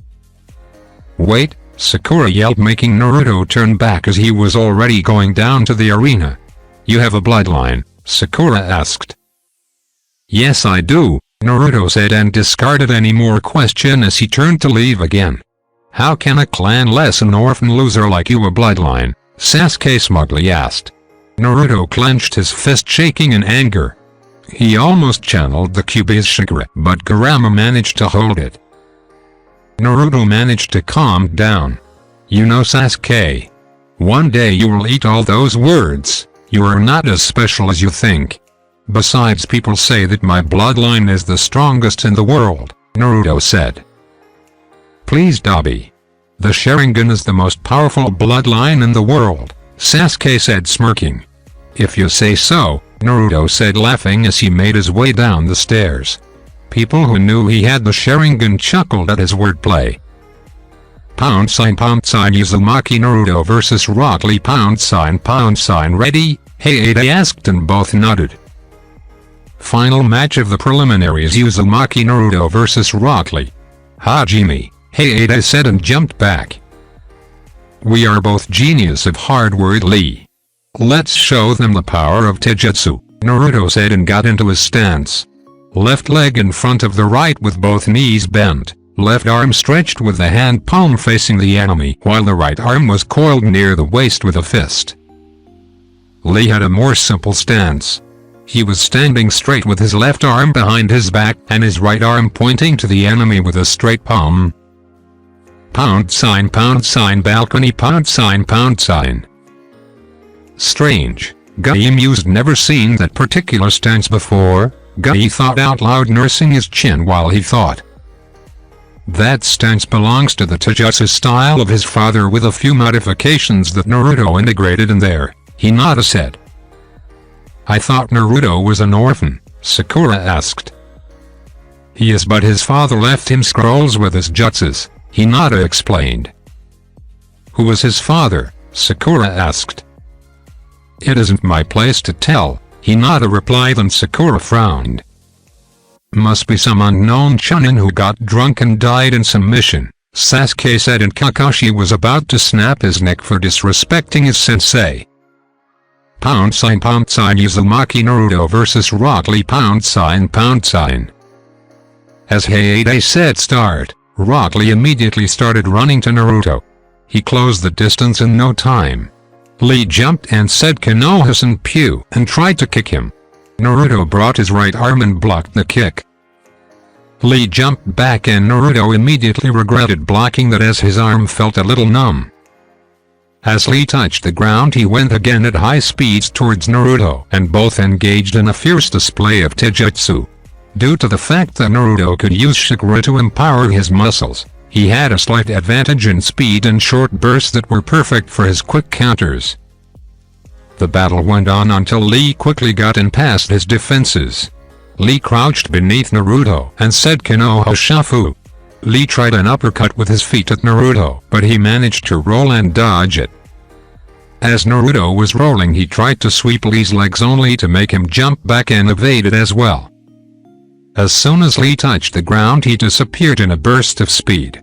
S1: Wait, Sakura yelled, making Naruto turn back as he was already going down to the arena. You have a bloodline? Sakura asked. Yes, I do, Naruto said and discarded any more question as he turned to leave again. How can a clan-less an orphan loser like you a bloodline? Sasuke smugly asked. Naruto clenched his fist, shaking in anger. He almost channeled the Kyuubi's chakra, but Kurama managed to hold it. Naruto managed to calm down. You know, Sasuke, one day you will eat all those words. You are not as special as you think. Besides, people say that my bloodline is the strongest in the world, Naruto said. Please, Dabi. The Sharingan is the most powerful bloodline in the world, Sasuke said, smirking. If you say so, Naruto said, laughing as he made his way down the stairs. People who knew he had the Sharingan chuckled at his wordplay. Pound sign Uzumaki Naruto vs Rock Lee, pound sign ready? Hayate asked and both nodded. Final match of the preliminaries, Uzumaki Naruto vs Rock Lee. Hajime, Hayate said and jumped back. We are both genius of hard word, Lee. Let's show them the power of Taijutsu, Naruto said and got into his stance. Left leg in front of the right with both knees bent, left arm stretched with the hand palm facing the enemy, while the right arm was coiled near the waist with a fist. Lee had a more simple stance. He was standing straight with his left arm behind his back and his right arm pointing to the enemy with a straight palm. Pound sign balcony, pound sign. Strange, Gai mused, never seen that particular stance before, Gai thought out loud, nursing his chin while he thought. That stance belongs to the Taijutsu style of his father with a few modifications that Naruto integrated in there, Hinata said. I thought Naruto was an orphan, Sakura asked. He is, but his father left him scrolls with his jutsus, Hinata explained. Who was his father? Sakura asked. It isn't my place to tell, Hinata replied, and Sakura frowned. Must be some unknown chunin who got drunk and died in some mission, Sasuke said, and Kakashi was about to snap his neck for disrespecting his sensei. Pound sign Uzumaki Naruto vs Rock Lee, pound sign. As Hayate said start, Rock Lee immediately started running to Naruto. He closed the distance in no time. Lee jumped and said Konoha Pew and tried to kick him. Naruto brought his right arm and blocked the kick. Lee jumped back and Naruto immediately regretted blocking that as his arm felt a little numb. As Lee touched the ground, he went again at high speeds towards Naruto and both engaged in a fierce display of taijutsu. Due to the fact that Naruto could use chakra to empower his muscles, he had a slight advantage in speed and short bursts that were perfect for his quick counters. The battle went on until Lee quickly got in past his defenses. Lee crouched beneath Naruto and said Konoha Shafu. Lee tried an uppercut with his feet at Naruto, but he managed to roll and dodge it. As Naruto was rolling, he tried to sweep Lee's legs only to make him jump back and evaded as well. As soon as Lee touched the ground, he disappeared in a burst of speed.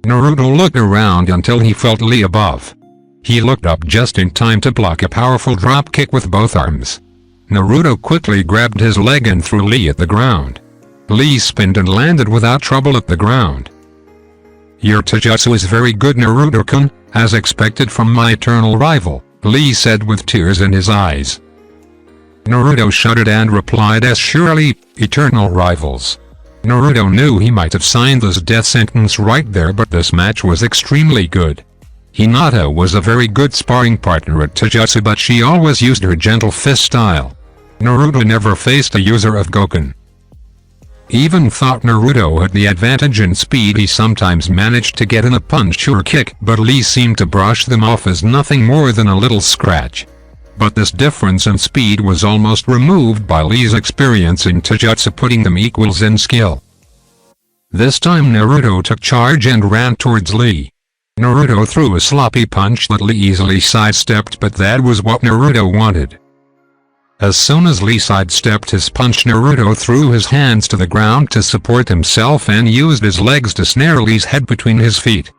S1: Naruto looked around until he felt Lee above. He looked up just in time to block a powerful drop kick with both arms. Naruto quickly grabbed his leg and threw Lee at the ground. Lee spinned and landed without trouble at the ground. "Your taijutsu is very good, Naruto-kun, as expected from my eternal rival," Lee said with tears in his eyes. Naruto shuddered and replied, "As surely, eternal rivals." Naruto knew he might have signed this death sentence right there, but this match was extremely good. Hinata was a very good sparring partner at taijutsu, but she always used her gentle fist style. Naruto never faced a user of Goken. Even thought Naruto had the advantage in speed, he sometimes managed to get in a punch or kick, but Lee seemed to brush them off as nothing more than a little scratch. But this difference in speed was almost removed by Lee's experience in taijutsu, putting them equals in skill. This time Naruto took charge and ran towards Lee. Naruto threw a sloppy punch that Lee easily sidestepped, but that was what Naruto wanted. As soon as Lee sidestepped his punch, Naruto threw his hands to the ground to support himself and used his legs to snare Lee's head between his feet.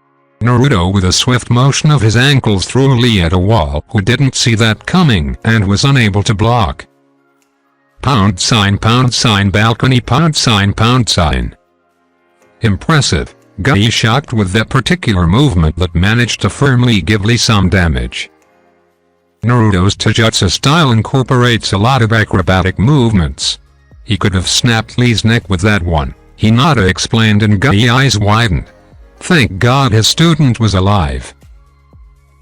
S1: Naruto, with a swift motion of his ankles, threw Lee at a wall, who didn't see that coming and was unable to block. #, balcony, #. Impressive. Guy shocked with that particular movement that managed to firmly give Lee some damage. Naruto's taijutsu style incorporates a lot of acrobatic movements. He could have snapped Lee's neck with that one, Hinata explained, and Guy's eyes widened. Thank God his student was alive.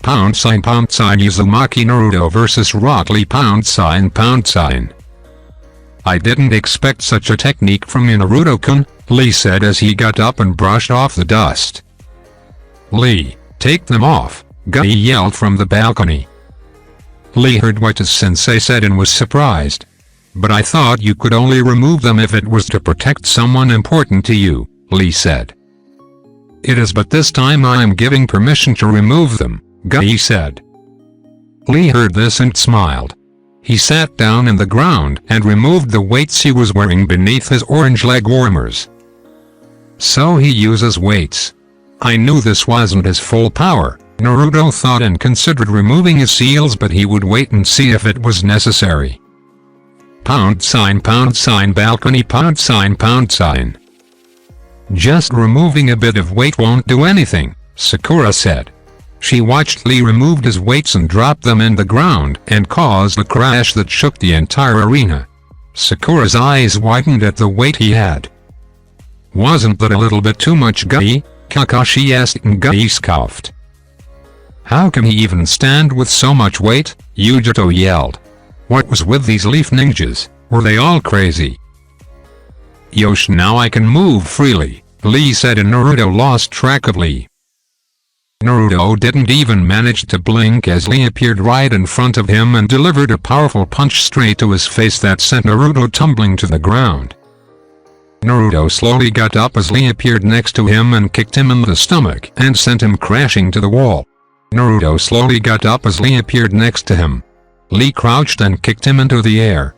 S1: #, Uzumaki Naruto vs Rock Lee, #. I didn't expect such a technique from you, Naruto-kun, Lee said as he got up and brushed off the dust. Lee, take them off, Guy yelled from the balcony. Lee heard what his sensei said and was surprised. But I thought you could only remove them if it was to protect someone important to you, Lee said. It is, but this time I am giving permission to remove them, Guy said. Lee heard this and smiled. He sat down in the ground and removed the weights he was wearing beneath his orange leg warmers. So he uses weights. I knew this wasn't his full power, Naruto thought, and considered removing his seals, but he would wait and see if it was necessary. #, balcony, #. Just removing a bit of weight won't do anything, Sakura said. She watched Lee remove his weights and drop them in the ground and caused a crash that shook the entire arena. Sakura's eyes widened at the weight he had. Wasn't that a little bit too much, Guy? Kakashi asked, and Guy scoffed. How can he even stand with so much weight? Yujito yelled. What was with these leaf ninjas? Were they all crazy? Yosh, now I can move freely, Lee said, and Naruto lost track of Lee. Naruto didn't even manage to blink as Lee appeared right in front of him and delivered a powerful punch straight to his face that sent Naruto tumbling to the ground. Naruto slowly got up as Lee appeared next to him and kicked him in the stomach and sent him crashing to the wall. Naruto slowly got up as Lee appeared next to him. Lee crouched and kicked him into the air.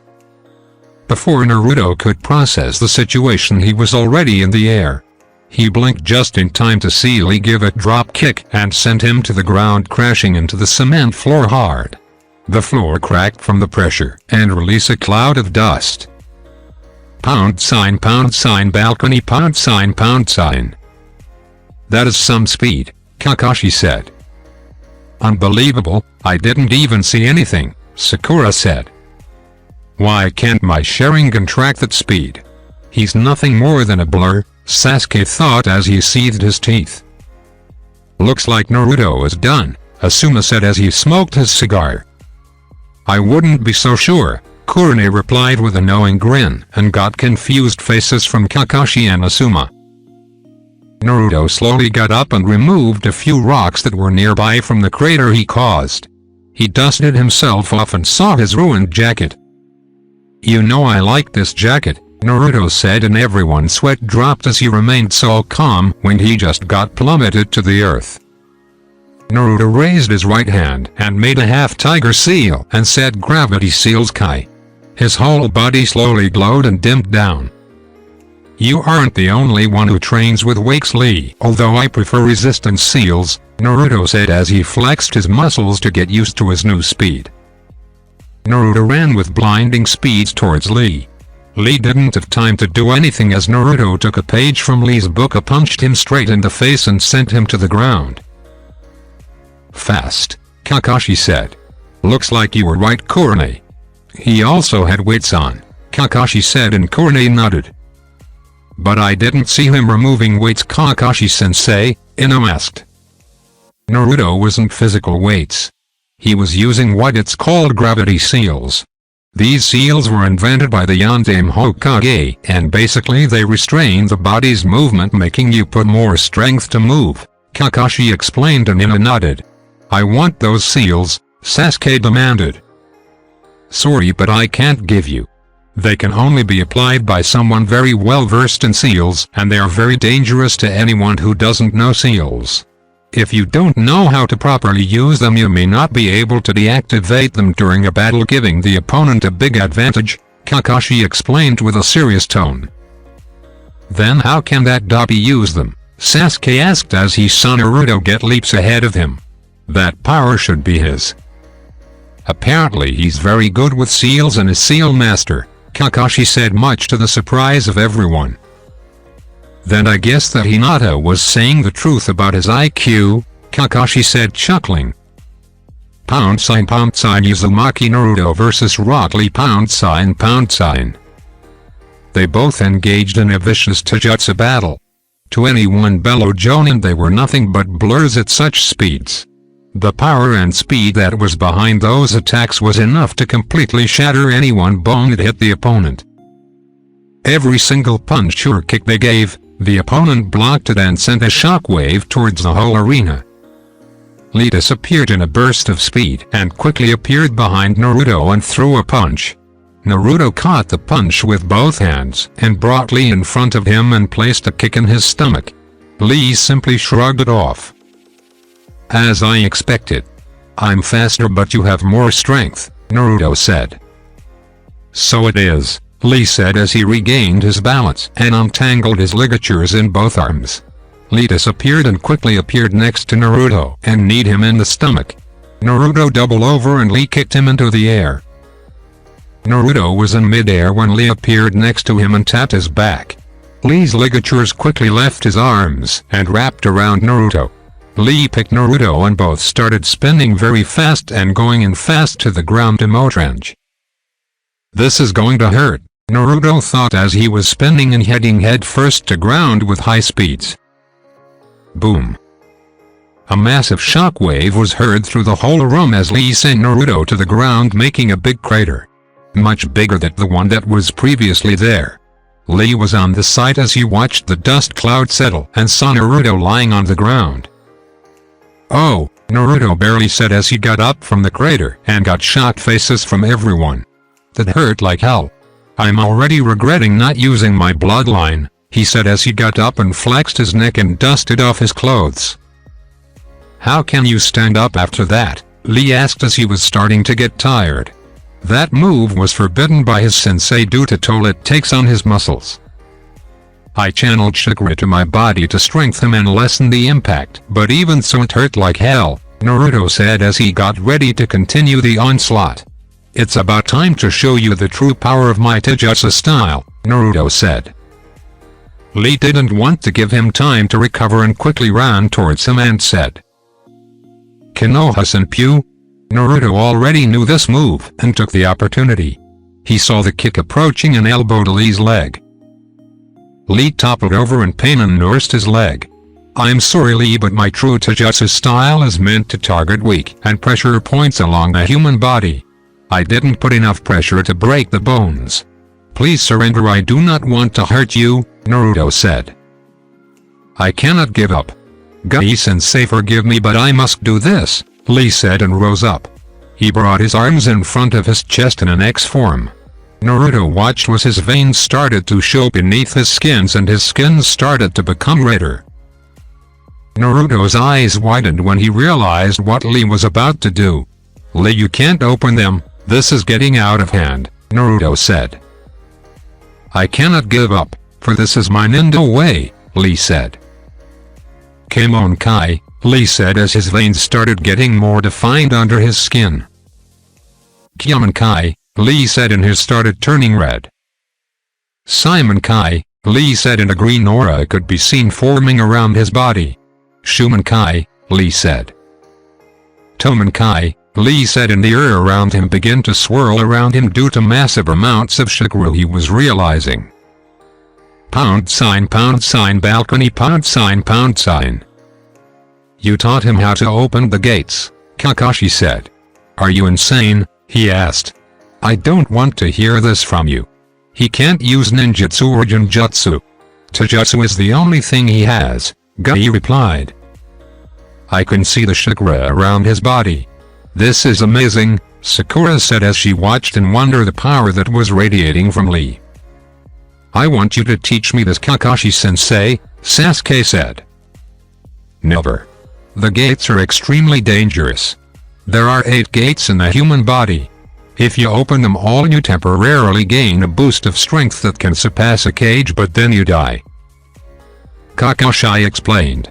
S1: Before Naruto could process the situation, he was already in the air. He blinked just in time to see Lee give a drop kick and sent him to the ground, crashing into the cement floor hard. The floor cracked from the pressure and released a cloud of dust. #, balcony, #. That is some speed, Kakashi said. Unbelievable, I didn't even see anything, Sakura said. Why can't my Sharingan track that speed? He's nothing more than a blur, Sasuke thought as he seethed his teeth. Looks like Naruto is done, Asuma said as he smoked his cigar. I wouldn't be so sure, Kurone replied with a knowing grin, and got confused faces from Kakashi and Asuma. Naruto slowly got up and removed a few rocks that were nearby from the crater he caused. He dusted himself off and saw his ruined jacket. You know I like this jacket, Naruto said, and everyone's sweat dropped as he remained so calm when he just got plummeted to the earth. Naruto raised his right hand and made a half-tiger seal and said Gravity Seals Kai. His whole body slowly glowed and dimmed down. You aren't the only one who trains with weights, Lee. Although I prefer resistance seals, Naruto said as he flexed his muscles to get used to his new speed. Naruto ran with blinding speeds towards Lee. Lee didn't have time to do anything as Naruto took a page from Lee's book, punched him straight in the face and sent him to the ground. Fast, Kakashi said. Looks like you were right, Korone. He also had weights on, Kakashi said, and Korone nodded. But I didn't see him removing weights, Kakashi-sensei, Ino asked. Naruto wasn't physical weights. He was using what it's called gravity seals. These seals were invented by the Yondaime Hokage, and basically they restrain the body's movement, making you put more strength to move, Kakashi explained, and Ino nodded. I want those seals, Sasuke demanded. Sorry, but I can't give you. They can only be applied by someone very well versed in seals, and they are very dangerous to anyone who doesn't know seals. If you don't know how to properly use them, you may not be able to deactivate them during a battle, giving the opponent a big advantage, Kakashi explained with a serious tone. Then how can that Dabi use them? Sasuke asked as he saw Naruto get leaps ahead of him. That power should be his. Apparently he's very good with seals and is seal master, Kakashi said, much to the surprise of everyone. Then I guess that Hinata was saying the truth about his IQ, Kakashi said, chuckling. Pound sign Uzumaki Naruto vs Rock Lee pound sign. They both engaged in a vicious taijutsu battle. To anyone below Jonin they were nothing but blurs at such speeds. The power and speed that was behind those attacks was enough to completely shatter anyone bone that hit the opponent. Every single punch or kick they gave, the opponent blocked it and sent a shockwave towards the whole arena. Lee disappeared in a burst of speed and quickly appeared behind Naruto and threw a punch. Naruto caught the punch with both hands and brought Lee in front of him and placed a kick in his stomach. Lee simply shrugged it off. As I expected. I'm faster but you have more strength, Naruto said. So it is, Lee said as he regained his balance and untangled his ligatures in both arms. Lee disappeared and quickly appeared next to Naruto and kneed him in the stomach. Naruto doubled over and Lee kicked him into the air. Naruto was in mid-air when Lee appeared next to him and tapped his back. Lee's ligatures quickly left his arms and wrapped around Naruto. Lee picked Naruto and both started spinning very fast and going in fast to the ground to Motrange. This is going to hurt, Naruto thought as he was spinning and heading head first to ground with high speeds. Boom. A massive shockwave was heard through the whole room as Lee sent Naruto to the ground, making a big crater. Much bigger than the one that was previously there. Lee was on the site as he watched the dust cloud settle and saw Naruto lying on the ground. Oh, Naruto barely said as he got up from the crater and got shocked faces from everyone. That hurt like hell. I'm already regretting not using my bloodline, he said as he got up and flexed his neck and dusted off his clothes. How can you stand up after that? Lee asked as he was starting to get tired. That move was forbidden by his sensei due to toll it takes on his muscles. I channeled chakra to my body to strengthen and lessen the impact, but even so it hurt like hell, Naruto said as he got ready to continue the onslaught. It's about time to show you the true power of my taijutsu style, Naruto said. Lee didn't want to give him time to recover and quickly ran towards him and said, Konoha Senpyu? Naruto already knew this move and took the opportunity. He saw the kick approaching and elbowed Lee's leg. Lee toppled over in pain and nursed his leg. I'm sorry Lee, but my true taijutsu style is meant to target weak and pressure points along the human body. I didn't put enough pressure to break the bones. Please surrender, I do not want to hurt you, Naruto said. I cannot give up. Gai-sensei, forgive me, but I must do this, Lee said and rose up. He brought his arms in front of his chest in an X form. Naruto watched as his veins started to show beneath his skins and his skin started to become redder. Naruto's eyes widened when he realized what Lee was about to do. "Lee, you can't open them, this is getting out of hand," Naruto said. "I cannot give up, for this is my ninja way," Lee said. "Come on, Kai," Lee said as his veins started getting more defined under his skin. "Come on, Kai," Lee said and his started turning red. "Simon Kai," Lee said and a green aura could be seen forming around his body. "Shuman Kai," Lee said. "Toman Kai," Lee said and the air around him began to swirl around him due to massive amounts of chakra he was realizing. Pound sign balcony pound sign. "You taught him how to open the gates," Kakashi said. "Are you insane?" he asked. "I don't want to hear this from you. He can't use ninjutsu or genjutsu. Taijutsu is the only thing he has," Gai replied. "I can see the chakra around his body. This is amazing," Sakura said as she watched in wonder the power that was radiating from Lee. "I want you to teach me this, Kakashi-sensei," Sasuke said. "Never. The gates are extremely dangerous. There are 8 gates in the human body. If you open them all you temporarily gain a boost of strength that can surpass a cage, but then you die," Kakashi explained.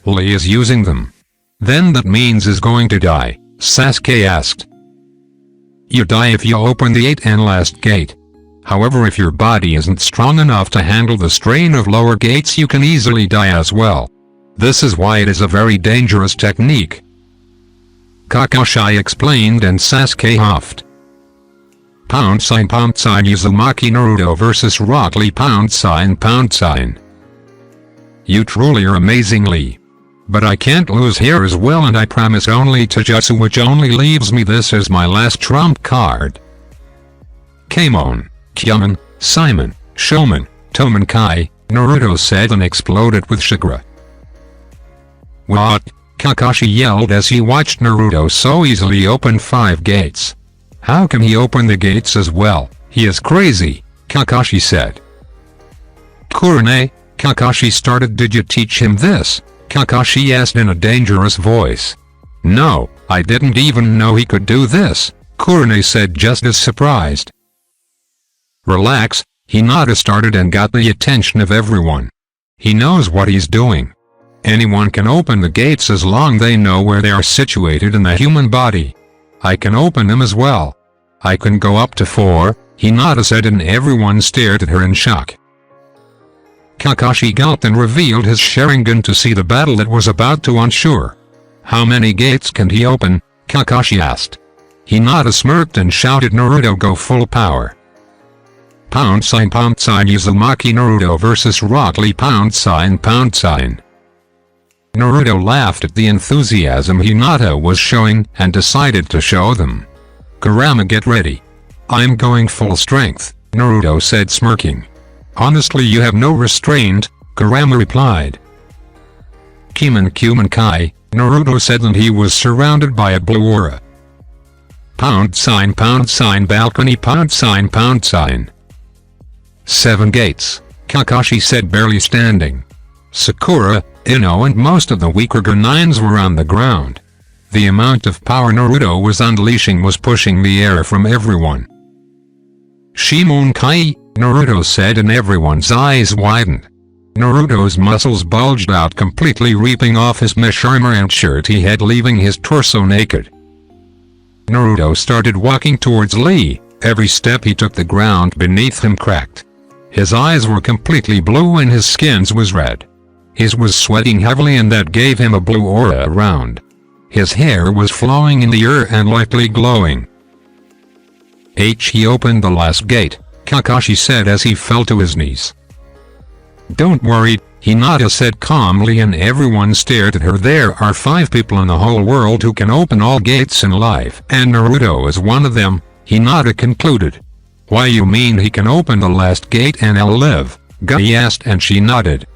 S1: "Lee is using them. Then that means is going to die?" Sasuke asked. "You die if you open the 8th and last gate. However, if your body isn't strong enough to handle the strain of lower gates you can easily die as well. This is why it is a very dangerous technique," Kakashi explained and Sasuke huffed. Pound sign Uzumaki Naruto vs Rock Lee pound sign. "You truly are amazing, Lee. But I can't lose here as well, and I promise only Taijutsu, which only leaves me this as my last trump card." "Come on, Kyaman, Simon, Shoman, Toman Kai," Naruto said and exploded with chakra. "What?" Kakashi yelled as he watched Naruto so easily open 5 gates. "How can he open the gates as well? He is crazy," Kakashi said. "Kurane," Kakashi started. "Did you teach him this?" Kakashi asked in a dangerous voice. "No, I didn't even know he could do this," Kurane said just as surprised. "Relax," Hinata started and got the attention of everyone. "He knows what he's doing. Anyone can open the gates as long they know where they are situated in the human body. I can open them as well. I can go up to 4, Hinata said, and everyone stared at her in shock. Kakashi gulped and revealed his Sharingan to see the battle that was about to ensue. "How many gates can he open?" Kakashi asked. Hinata smirked and shouted, "Naruto, go full power." Pound sign Uzumaki Naruto vs Rock Lee pound sign. Naruto laughed at the enthusiasm Hinata was showing and decided to show them. "Kurama, get ready. I'm going full strength," Naruto said, smirking. "Honestly, you have no restraint," Kurama replied. "Kuman Kai," Naruto said, and he was surrounded by a blue aura. Pound sign balcony pound sign. 7 gates, Kakashi said, barely standing. Sakura, Ino and most of the weaker Genins were on the ground. The amount of power Naruto was unleashing was pushing the air from everyone. "Shimon Kai," Naruto said, and everyone's eyes widened. Naruto's muscles bulged out completely, ripping off his mesh armor and shirt he had, leaving his torso naked. Naruto started walking towards Lee. Every step he took, the ground beneath him cracked. His eyes were completely blue and his skin was red. He was sweating heavily, and that gave him a blue aura around. His hair was flowing in the air and lightly glowing. He opened the last gate, Kakashi said as he fell to his knees. "Don't worry," Hinata said calmly, and everyone stared at her. "There are 5 people in the whole world who can open all gates in life, and Naruto is one of them," Hinata concluded. "Why, you mean he can open the last gate and I'll live?" Gai asked, and she nodded.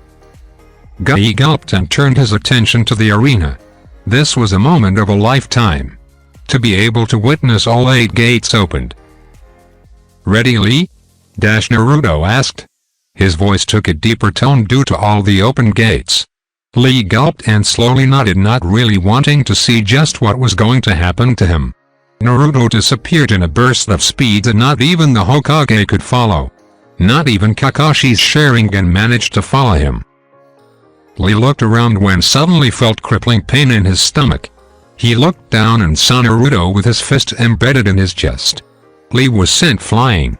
S1: Gai gulped and turned his attention to the arena. This was a moment of a lifetime. To be able to witness all 8 gates opened. "Ready, Lee?" Naruto asked. His voice took a deeper tone due to all the open gates. Lee gulped and slowly nodded, not really wanting to see just what was going to happen to him. Naruto disappeared in a burst of speed that not even the Hokage could follow. Not even Kakashi's Sharingan managed to follow him. Lee looked around when suddenly felt crippling pain in his stomach. He looked down and saw Naruto with his fist embedded in his chest. Lee was sent flying.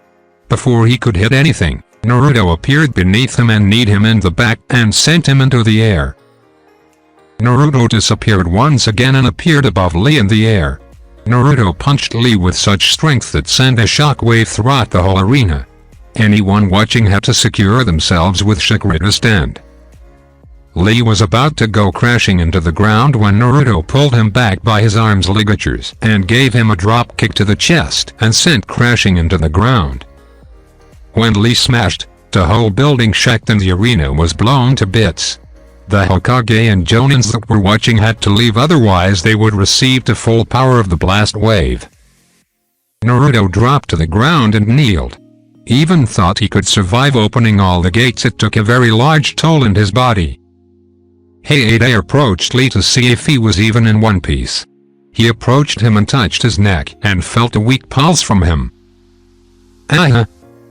S1: Before he could hit anything, Naruto appeared beneath him and kneed him in the back and sent him into the air. Naruto disappeared once again and appeared above Lee in the air. Naruto punched Lee with such strength that sent a shockwave throughout the whole arena. Anyone watching had to secure themselves with chakra to stand. Lee was about to go crashing into the ground when Naruto pulled him back by his arm's ligatures and gave him a drop kick to the chest and sent crashing into the ground. When Lee smashed, the whole building shook and the arena was blown to bits. The Hokage and Jonins that were watching had to leave, otherwise they would receive the full power of the blast wave. Naruto dropped to the ground and kneeled. Even thought he could survive opening all the gates. It took a very large toll in his body. Hayate approached Lee to see if he was even in one piece. He approached him and touched his neck and felt a weak pulse from him. "Aha!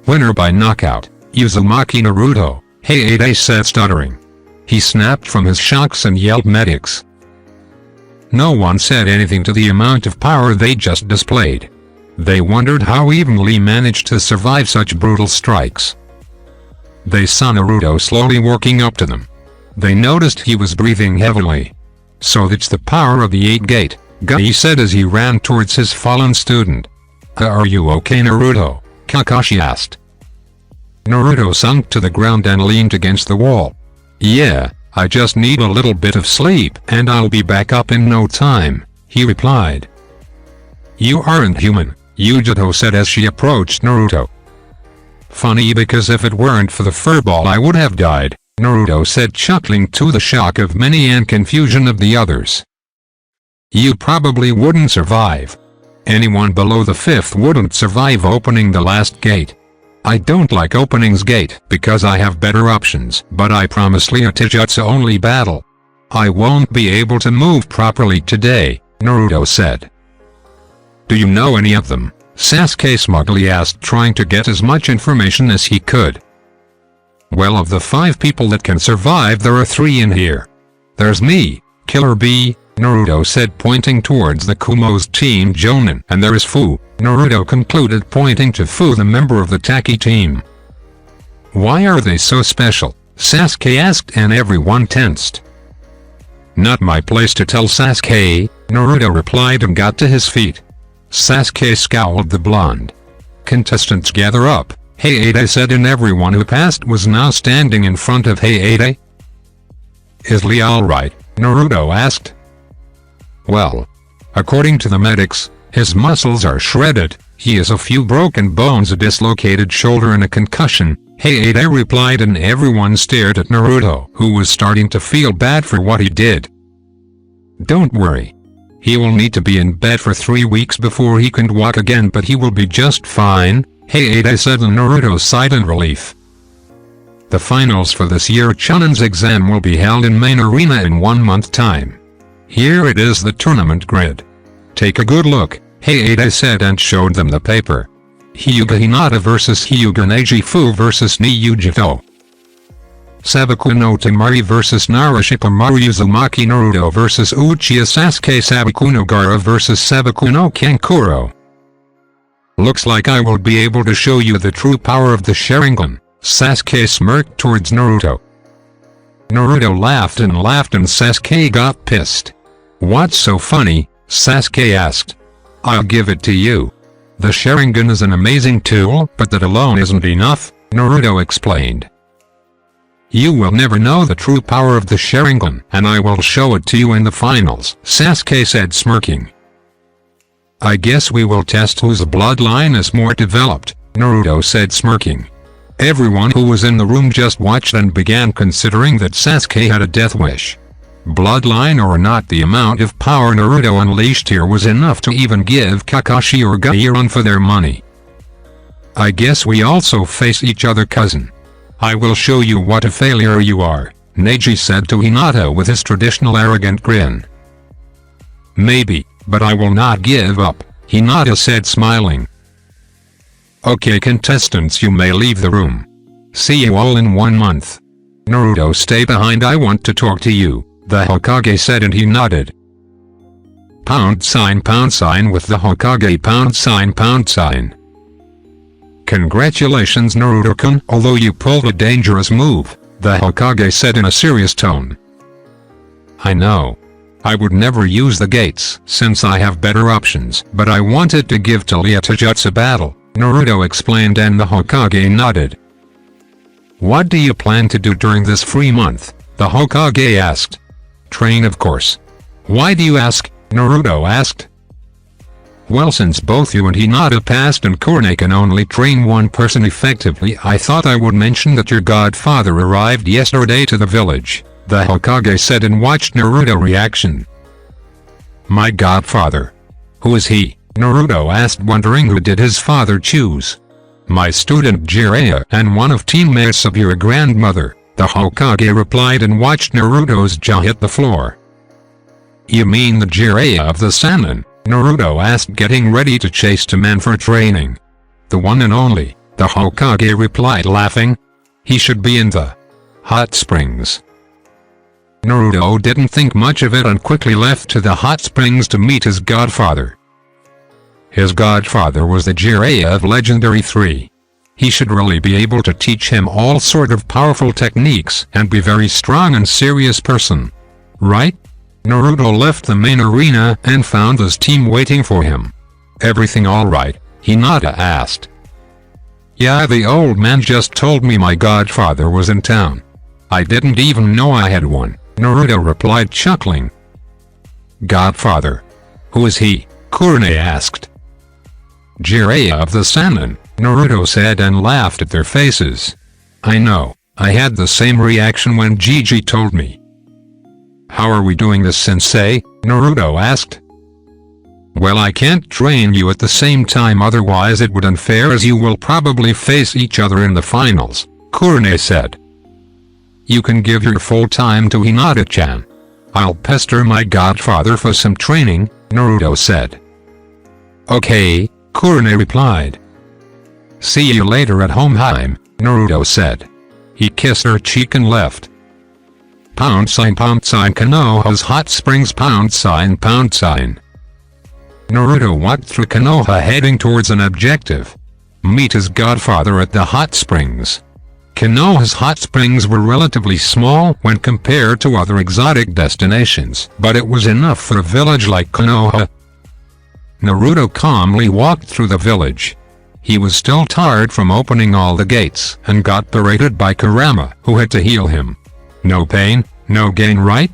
S1: Winner by knockout, Uzumaki Naruto," Hayate said, stuttering. He snapped from his shocks and yelled medics. No one said anything to the amount of power they just displayed. They wondered how even Lee managed to survive such brutal strikes. They saw Naruto slowly working up to them. They noticed he was breathing heavily. "So that's the power of the 8 gate, he said as he ran towards his fallen student. "Are you okay, Naruto?" Kakashi asked. Naruto sunk to the ground and leaned against the wall. "Yeah, I just need a little bit of sleep and I'll be back up in no time," he replied. "You aren't human," Yujito said as she approached Naruto. "Funny, because if it weren't for the furball I would have died," Naruto said, chuckling to the shock of many and confusion of the others. "You probably wouldn't survive. Anyone below the 5th wouldn't survive opening the last gate. I don't like opening's gate because I have better options, but I promise Lee a Taijutsu only battle. I won't be able to move properly today," Naruto said. "Do you know any of them?" Sasuke smugly asked, trying to get as much information as he could. "Well, of the 5 people that can survive, there are 3 in here. There's me, Killer Bee," Naruto said, pointing towards the Kumo's team Jonin, "and there is Fu," Naruto concluded, pointing to Fu, the member of the Taki team. "Why are they so special?" Sasuke asked, and everyone tensed. "Not my place to tell, Sasuke," Naruto replied and got to his feet. Sasuke scowled. "The blonde contestants gather up," Hayate said, and everyone who passed was now standing in front of Hayate. "Is Lee alright?" Naruto asked. "Well, according to the medics, his muscles are shredded. He has a few broken bones, a dislocated shoulder and a concussion," Hayate replied, and everyone stared at Naruto, who was starting to feel bad for what he did. "Don't worry. He will need to be in bed for 3 weeks before he can walk again, but he will be just fine," Hayate said, and Naruto sighed in relief. The finals for this year's Chunin's exam will be held in main arena in 1 month time. Here it is, the tournament grid. Take a good look, Hayate said, and showed them the paper. Hyuga Hinata vs Hyuga Neji, vs Niyujito. Sabaku no Temari vs Narashikamaru, Uzumaki Naruto vs Uchiha Sasuke, Sabaku no Gaara vs Sabaku no Kankuro. "Looks like I will be able to show you the true power of the Sharingan," Sasuke smirked towards Naruto. Naruto laughed and Sasuke got pissed. "What's so funny?" Sasuke asked. "I'll give it to you. The Sharingan is an amazing tool, but that alone isn't enough," Naruto explained. "You will never know the true power of the Sharingan, and I will show it to you in the finals," Sasuke said, smirking. "I guess we will test whose bloodline is more developed," Naruto said, smirking. Everyone who was in the room just watched and began considering that Sasuke had a death wish. Bloodline or not, the amount of power Naruto unleashed here was enough to even give Kakashi or Guy a run for their money. "I guess we also face each other, cousin. I will show you what a failure you are," Neji said to Hinata with his traditional arrogant grin. Maybe, but I will not give up, Hinata said smiling. Okay contestants, you may leave the room. See you all in 1 month. Naruto, stay behind, I want to talk to you, the Hokage said, and he nodded. Pound sign with the Hokage, pound sign. Congratulations Naruto-kun, although you pulled a dangerous move, the Hokage said in a serious tone. I know. I would never use the gates since I have better options, but I wanted to give Talia Taijutsu battle, Naruto explained, and the Hokage nodded. What do you plan to do during this free month? The Hokage asked. Train, of course. Why do you ask? Naruto asked. Well, since both you and Hinata passed and Kurone can only train one person effectively, I thought I would mention that your godfather arrived yesterday to the village, the Hokage said, and watched Naruto's reaction. My godfather? Who is he? Naruto asked, wondering who did his father choose. My student Jiraiya and one of teammates of your grandmother, the Hokage replied, and watched Naruto's jaw hit the floor. You mean the Jiraiya of the Sannin? Naruto asked, getting ready to chase two men for training. The one and only, the Hokage replied, laughing. He should be in the hot springs. Naruto didn't think much of it and quickly left to the hot springs to meet his godfather. His godfather was the Jiraiya of Legendary 3. He should really be able to teach him all sort of powerful techniques and be very strong and serious person. Right? Naruto left the main arena and found his team waiting for him. Everything alright? Hinata asked. Yeah, the old man just told me my godfather was in town. I didn't even know I had one, Naruto replied, chuckling. Godfather? Who is he? Kurone asked. Jiraiya of the Sannin, Naruto said, and laughed at their faces. I know, I had the same reaction when Gigi told me. How are we doing this, sensei? Naruto asked. Well, I can't train you at the same time, otherwise it would unfair, as you will probably face each other in the finals, Kurone said. You can give your full time to Hinata-chan. I'll pester my godfather for some training, Naruto said. Okay, Kurone replied. See you later at Homeheim, Naruto said. He kissed her cheek and left. Pound sign Konoha's hot springs, pound sign. Naruto walked through Konoha heading towards an objective. Meet his godfather at the hot springs. Konoha's hot springs were relatively small when compared to other exotic destinations, but it was enough for a village like Konoha. Naruto calmly walked through the village. He was still tired from opening all the gates and got berated by Kurama, who had to heal him. No pain, no gain, right?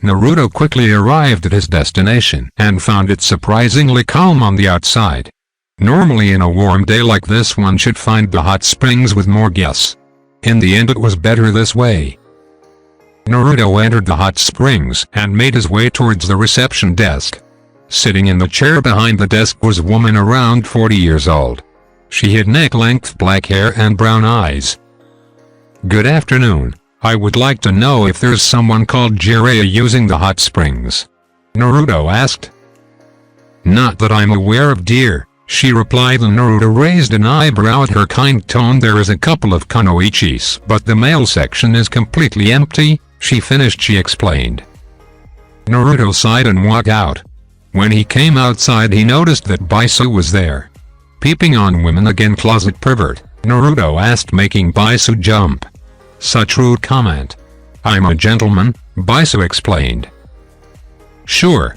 S1: Naruto quickly arrived at his destination and found it surprisingly calm on the outside. Normally in a warm day like this one should find the hot springs with more guests. In the end it was better this way. Naruto entered the hot springs and made his way towards the reception desk. Sitting in the chair behind the desk was a woman around 40 years old. She had neck-length black hair and brown eyes. Good afternoon. I would like to know if there's someone called Jiraiya using the hot springs, Naruto asked. Not that I'm aware of, dear, she replied, and Naruto raised an eyebrow at her kind tone. There is a couple of kunoichis, but the male section is completely empty, she finished, she explained. Naruto sighed and walked out. When he came outside he noticed that Baisu was there. Peeping on women again, closet pervert, Naruto asked, making Baisu jump. Such rude comment. I'm a gentleman, Baisu explained. Sure.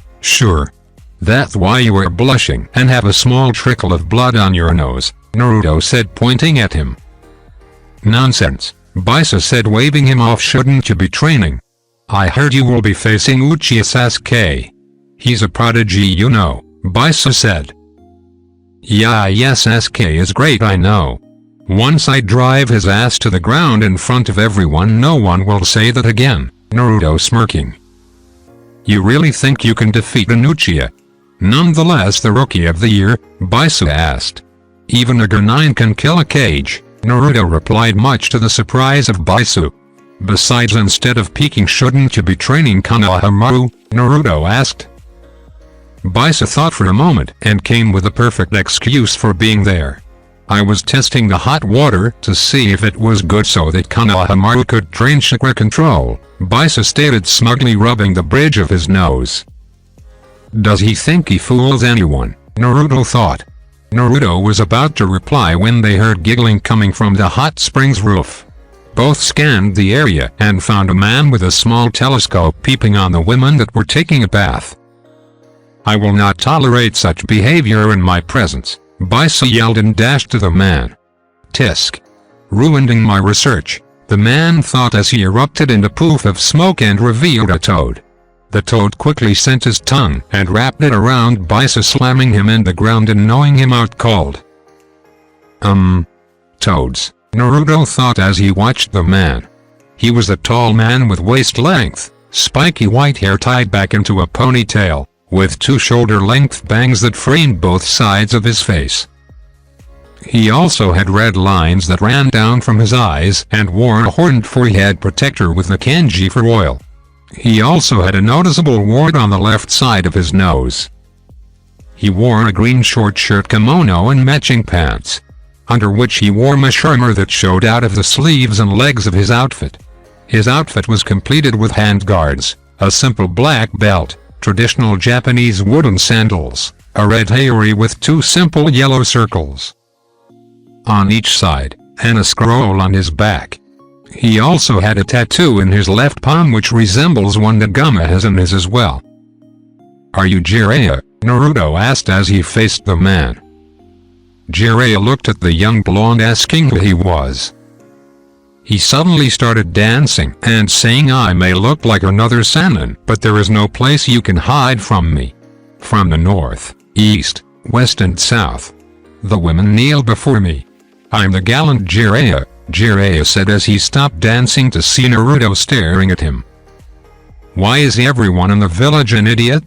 S1: That's why you are blushing and have a small trickle of blood on your nose, Naruto said, pointing at him. Nonsense, Baisu said, waving him off. Shouldn't you be training? I heard you will be facing Uchiha Sasuke. He's a prodigy, you know, Baisu said. Yes, Sasuke is great, I know. Once I drive his ass to the ground in front of everyone, no one will say that again, Naruto smirking. You really think you can defeat an Uchiha? Nonetheless, the Rookie of the Year, Baisu asked. Even a G9 can kill a cage, Naruto replied, much to the surprise of Baisu. Besides, instead of peeking, shouldn't you be training Konohamaru? Naruto asked. Bisa thought for a moment and came with a perfect excuse for being there. I was testing the hot water to see if it was good so that Konohamaru could train chakra control, Bisa stated, smugly rubbing the bridge of his nose. Does he think he fools anyone? Naruto thought. Naruto was about to reply when they heard giggling coming from the hot springs roof. Both scanned the area and found a man with a small telescope peeping on the women that were taking a bath. I will not tolerate such behavior in my presence, Bisa yelled and dashed to the man. Tisk. Ruining my research, the man thought as he erupted into poof of smoke and revealed a toad. The toad quickly sent his tongue and wrapped it around Bisa, slamming him in the ground and knocking him out cold. Toads, Naruto thought as he watched the man. He was a tall man with waist-length, spiky white hair tied back into a ponytail, with two shoulder-length bangs that framed both sides of his face. He also had red lines that ran down from his eyes and wore a horned forehead protector with the kanji for oil. He also had a noticeable wart on the left side of his nose. He wore a green short shirt kimono and matching pants, under which he wore mesh armor that showed out of the sleeves and legs of his outfit. His outfit was completed with handguards, a simple black belt, traditional Japanese wooden sandals, a red haori with two simple yellow circles on each side, and a scroll on his back. He also had a tattoo in his left palm which resembles one that Gama has in his as well. Are you Jiraiya? Naruto asked as he faced the man. Jiraiya looked at the young blonde asking who he was. He suddenly started dancing and saying, I may look like another Sannin, but there is no place you can hide from me. From the north, east, west and south, the women kneel before me. I'm the gallant Jiraiya, Jiraiya said as he stopped dancing to see Naruto staring at him. Why is everyone in the village an idiot?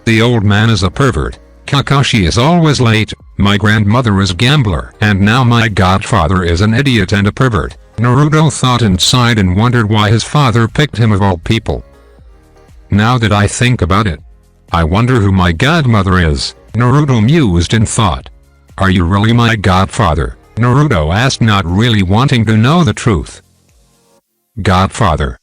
S1: The old man is a pervert, Kakashi is always late, my grandmother is a gambler, and now my godfather is an idiot and a pervert. Naruto thought inside and wondered why his father picked him of all people. Now that I think about it, I wonder who my godmother is, Naruto mused in thought. Are you really my godfather? Naruto asked, not really wanting to know the truth. Godfather.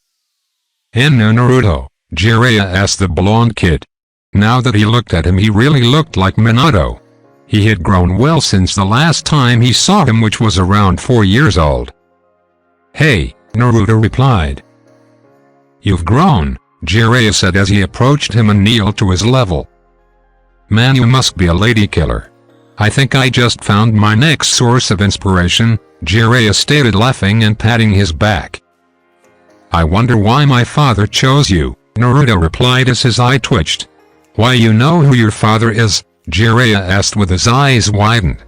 S1: And no Naruto, Jiraiya asked the blonde kid. Now that he looked at him, he really looked like Minato. He had grown well since the last time he saw him, which was around 4 years old. Hey, Naruto replied. You've grown, Jiraiya said as he approached him and kneeled to his level. Man, you must be a lady killer. I think I just found my next source of inspiration, Jiraiya stated, laughing and patting his back. I wonder why my father chose you, Naruto replied as his eye twitched. Why, you know who your father is? Jiraiya asked with his eyes widened.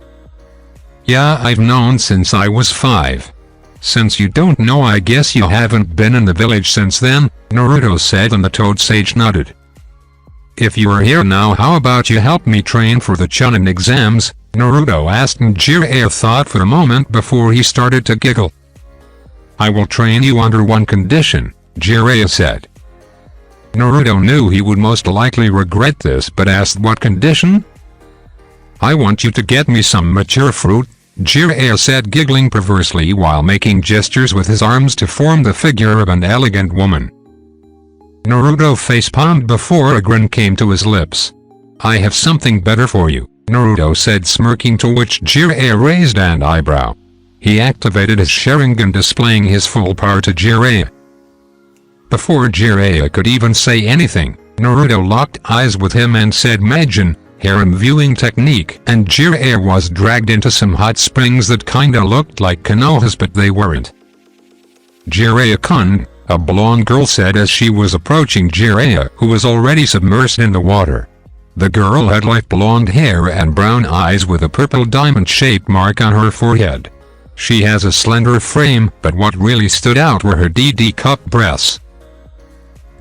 S1: Yeah, I've known since I was 5. Since you don't know, I guess you haven't been in the village since then, Naruto said, and the Toad Sage nodded. If you are here now, how about you help me train for the Chunin exams? Naruto asked, and Jiraiya thought for a moment before he started to giggle. I will train you under one condition, Jiraiya said. Naruto knew he would most likely regret this but asked what condition? I want you to get me some mature fruit, Jiraiya said, giggling perversely while making gestures with his arms to form the figure of an elegant woman. Naruto facepalmed before a grin came to his lips. I have something better for you, Naruto said, smirking, to which Jiraiya raised an eyebrow. He activated his Sharingan, displaying his full power to Jiraiya. Before Jiraiya could even say anything, Naruto locked eyes with him and said Majin, harem viewing technique, and Jiraiya was dragged into some hot springs that kinda looked like Konohas but they weren't. Jiraiya-kun, a blonde girl said as she was approaching Jiraiya, who was already submerged in the water. The girl had light blonde hair and brown eyes with a purple diamond-shaped mark on her forehead. She has a slender frame, but what really stood out were her DD cup breasts.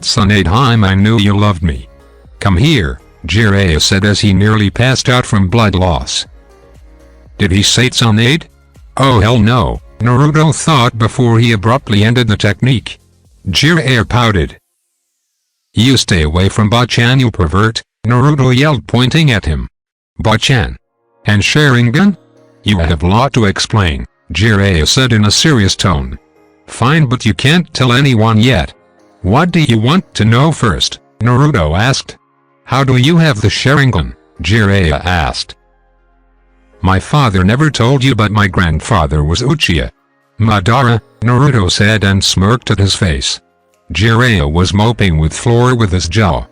S1: Tsunadeheim, I knew you loved me. Come here, Jiraiya said as he nearly passed out from blood loss. Did he say Tsunade? Oh hell no, Naruto thought before he abruptly ended the technique. Jiraiya pouted. You stay away from Bachan, you pervert, Naruto yelled, pointing at him. Bachan? And Sharingan? You have a lot to explain, Jiraiya said in a serious tone. Fine, but you can't tell anyone yet. What do you want to know first? Naruto asked. How do you have the Sharingan? Jiraiya asked. My father never told you, but my grandfather was Uchiha. Madara, Naruto said and smirked at his face. Jiraiya was mopping with floor with his jaw.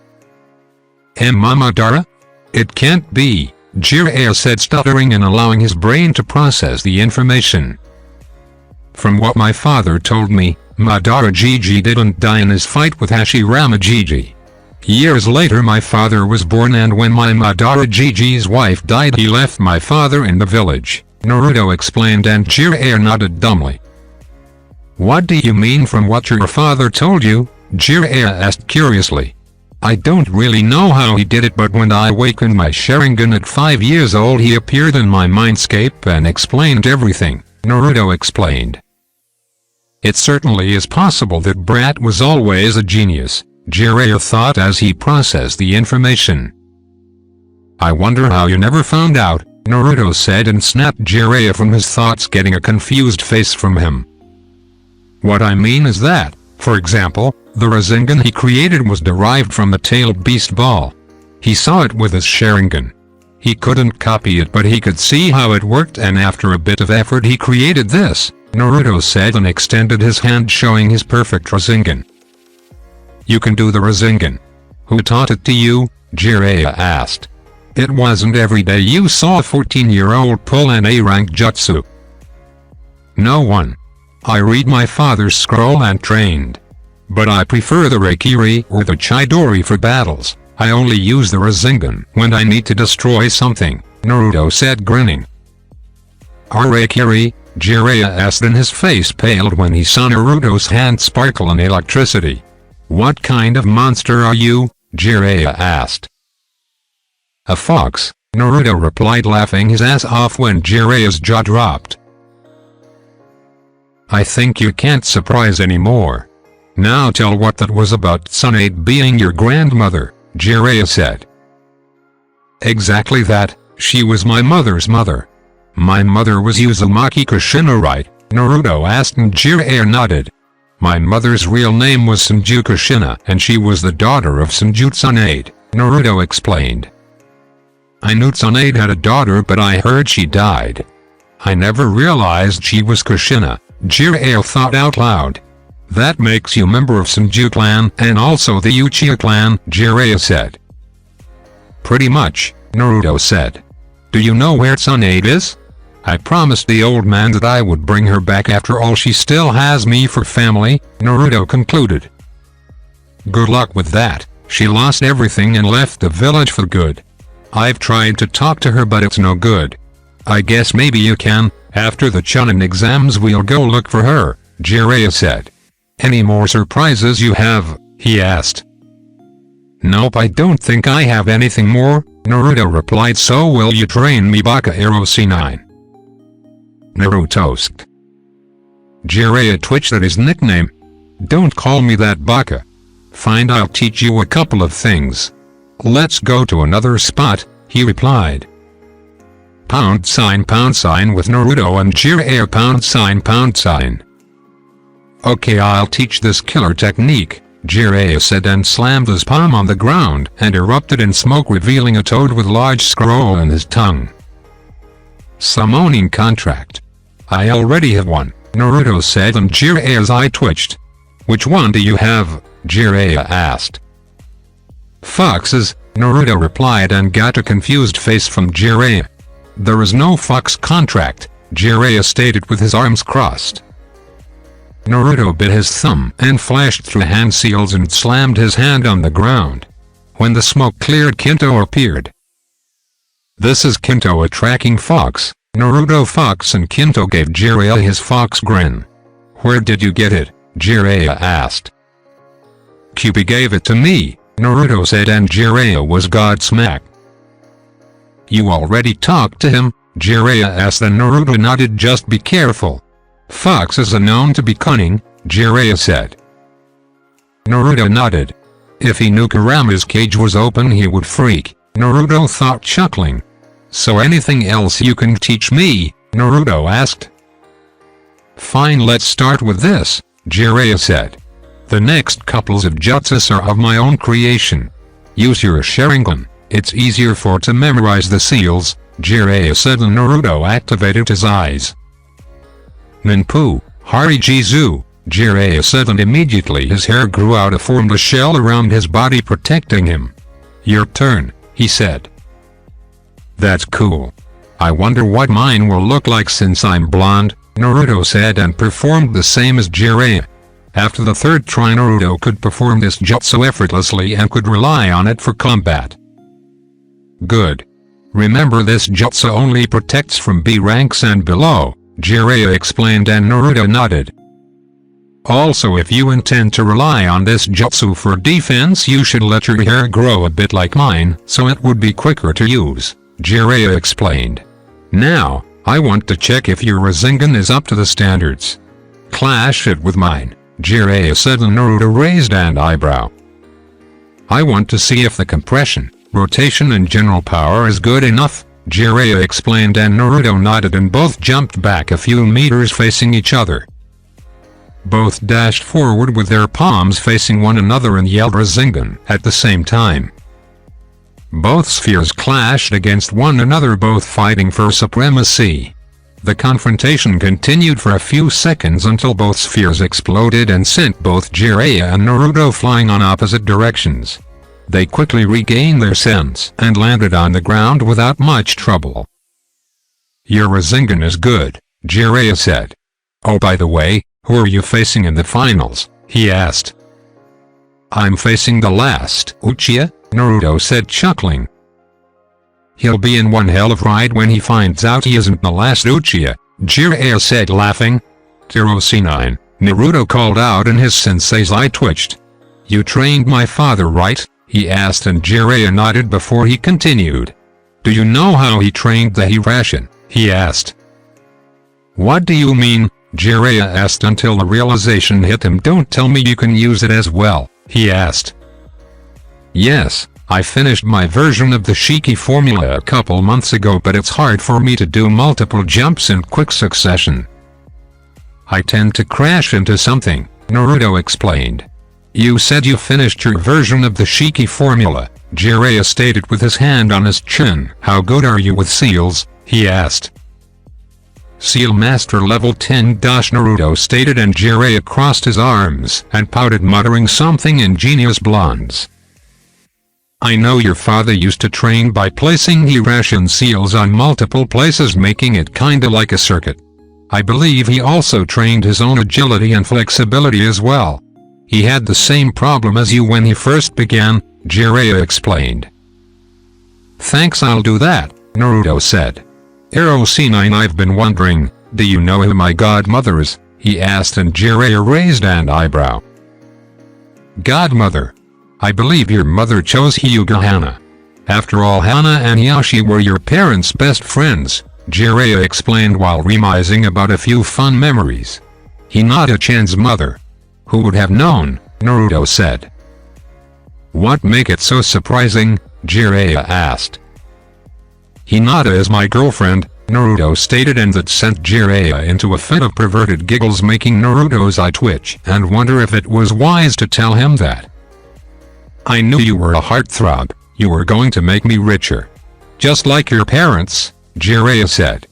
S1: Madara? It can't be, Jiraiya said, stuttering and allowing his brain to process the information. From what my father told me, Madara Gigi didn't die in his fight with Hashirama Gigi. Years later my father was born, and when my Madara Gigi's wife died he left my father in the village, Naruto explained, and Jiraiya nodded dumbly. What do you mean from what your father told you? Jiraiya asked curiously. I don't really know how he did it, but when I awakened my Sharingan at 5 years old he appeared in my mindscape and explained everything, Naruto explained. It certainly is possible that Brat was always a genius, Jiraiya thought as he processed the information. I wonder how you never found out, Naruto said and snapped Jiraiya from his thoughts, getting a confused face from him. What I mean is that, for example, the Rasengan he created was derived from the tailed beast ball. He saw it with his Sharingan. He couldn't copy it, but he could see how it worked, and after a bit of effort he created this, Naruto said and extended his hand, showing his perfect Rasengan. You can do the Rasengan. Who taught it to you? Jiraiya asked. It wasn't every day you saw a 14-year-old pull an A-rank jutsu. No one. I read my father's scroll and trained. But I prefer the Reikiri or the Chidori for battles. I only use the Rasengan when I need to destroy something, Naruto said, grinning. Reikiri? Jiraiya asked, and his face paled when he saw Naruto's hand sparkle in electricity. What kind of monster are you? Jiraiya asked. A fox, Naruto replied, laughing his ass off when Jiraiya's jaw dropped. I think you can't surprise anymore. Now tell what that was about Tsunade being your grandmother, Jiraiya said. Exactly that, she was my mother's mother. My mother was Uzumaki Kushina, right? Naruto asked, and Jiraiya nodded. My mother's real name was Senju Kushina, and she was the daughter of Senju Tsunade, Naruto explained. I knew Tsunade had a daughter, but I heard she died. I never realized she was Kushina, Jiraiya thought out loud. That makes you member of Senju clan and also the Uchiha clan, Jiraiya said. Pretty much, Naruto said. Do you know where Tsunade is? I promised the old man that I would bring her back. After all, she still has me for family, Naruto concluded. Good luck with that. She lost everything and left the village for good. I've tried to talk to her, but it's no good. I guess maybe you can. After the Chunin exams we'll go look for her, Jiraiya said. Any more surprises you have? He asked. Nope, I don't think I have anything more, Naruto replied. So will you train me Baka Arrow C9? Narutosk. Jiraiya twitched at his nickname. Don't call me that, Baka. Fine, I'll teach you a couple of things. Let's go to another spot, he replied. # with Naruto and Jiraiya #. Okay, I'll teach this killer technique, Jiraiya said and slammed his palm on the ground and erupted in smoke, revealing a toad with large scroll in his tongue. Summoning contract. I already have one, Naruto said, and Jiraiya's eye twitched. Which one do you have? Jiraiya asked. Foxes, Naruto replied and got a confused face from Jiraiya. There is no fox contract, Jiraiya stated with his arms crossed. Naruto bit his thumb and flashed through hand seals and slammed his hand on the ground. When the smoke cleared, Kinto appeared. This is Kinto, a tracking fox, Naruto fox, and Kinto gave Jiraiya his fox grin. Where did you get it? Jiraiya asked. Kyuubi gave it to me, Naruto said, and Jiraiya was godsmacked. You already talked to him? Jiraiya asked, and Naruto nodded. Just be careful. Foxes are known to be cunning, Jiraiya said. Naruto nodded. If he knew Kurama's cage was open he would freak, Naruto thought, chuckling. So anything else you can teach me? Naruto asked. Fine, let's start with this, Jiraiya said. The next couples of jutsus are of my own creation. Use your Sharingan, it's easier for to memorize the seals, Jiraiya said, and Naruto activated his eyes. Ninpu, Harijizu, Jiraiya said, and immediately his hair grew out and formed a shell around his body protecting him. Your turn, he said. That's cool. I wonder what mine will look like since I'm blonde, Naruto said, and performed the same as Jiraiya. After the third try, Naruto could perform this jutsu effortlessly and could rely on it for combat. Good. Remember, this jutsu only protects from B ranks and below, Jiraiya explained, and Naruto nodded. Also, if you intend to rely on this jutsu for defense, you should let your hair grow a bit like mine, so it would be quicker to use, Jiraiya explained. Now, I want to check if your Rasengan is up to the standards. Clash it with mine, Jiraiya said, and Naruto raised an eyebrow. I want to see if the compression, rotation and general power is good enough, Jiraiya explained, and Naruto nodded, and both jumped back a few meters facing each other. Both dashed forward with their palms facing one another and yelled Rasengan at the same time. Both spheres clashed against one another, both fighting for supremacy. The confrontation continued for a few seconds until both spheres exploded and sent both Jiraiya and Naruto flying on opposite directions. They quickly regained their sense and landed on the ground without much trouble. Your Rasengan is good, Jiraiya said. Oh, by the way, who are you facing in the finals? He asked. I'm facing the last Uchiha, Naruto said, chuckling. He'll be in one hell of a ride when he finds out he isn't the last Uchiha, Jiraiya said, laughing. Tiro-C9, Naruto called out, and his sensei's eye twitched. You trained my father, right? He asked, and Jiraiya nodded before he continued. Do you know how he trained the Hiraishin? He asked. What do you mean? Jiraiya asked, until the realization hit him. Don't tell me you can use it as well, he asked. Yes, I finished my version of the Shiki formula a couple months ago, but it's hard for me to do multiple jumps in quick succession. I tend to crash into something, Naruto explained. You said you finished your version of the Shiki formula, Jiraiya stated with his hand on his chin. How good are you with seals? He asked. Seal Master level 10, Naruto stated, and Jiraiya crossed his arms and pouted, muttering something in genius blondes. I know your father used to train by placing Hiraishin seals on multiple places, making it kinda like a circuit. I believe he also trained his own agility and flexibility as well. He had the same problem as you when he first began, Jiraiya explained. Thanks, I'll do that, Naruto said. Tiro-C9, I've been wondering, do you know who my godmother is? He asked, and Jiraiya raised an eyebrow. Godmother? I believe your mother chose Hyuga Hana. After all, Hana and Hiashi were your parents' best friends, Jiraiya explained while reminiscing about a few fun memories. Hinata-chan's mother. Who would have known? Naruto said. What make it so surprising? Jiraiya asked. Hinata is my girlfriend, Naruto stated, and that sent Jiraiya into a fit of perverted giggles, making Naruto's eye twitch and wonder if it was wise to tell him that. I knew you were a heartthrob, you were going to make me richer. Just like your parents, Jiraiya said.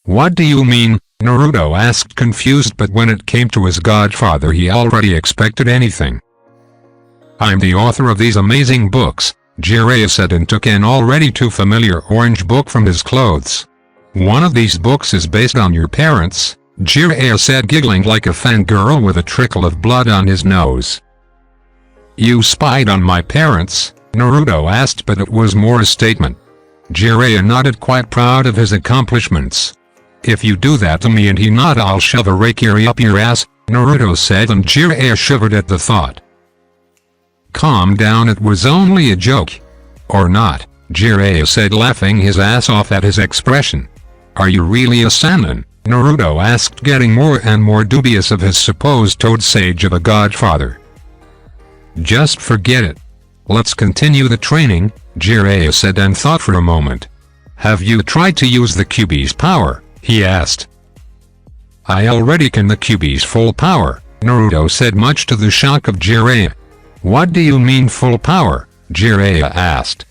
S1: What do you mean? Naruto asked, confused, but when it came to his godfather he already expected anything. I'm the author of these amazing books, Jiraiya said, and took an already too familiar orange book from his clothes. One of these books is based on your parents, Jiraiya said, giggling like a fangirl with a trickle of blood on his nose. You spied on my parents? Naruto asked, but it was more a statement. Jiraiya nodded, quite proud of his accomplishments. If you do that to me and Hinata, I'll shove a rakieri up your ass, Naruto said, and Jiraiya shivered at the thought. Calm down, it was only a joke. Or not, Jiraiya said, laughing his ass off at his expression. Are you really a Sannin? Naruto asked, getting more and more dubious of his supposed toad sage of a godfather. Just forget it. Let's continue the training, Jiraiya said and thought for a moment. Have you tried to use the Kyuubi's power? He asked. I already can the Kyuubi's full power, Naruto said, much to the shock of Jiraiya. What do you mean full power? Jiraiya asked.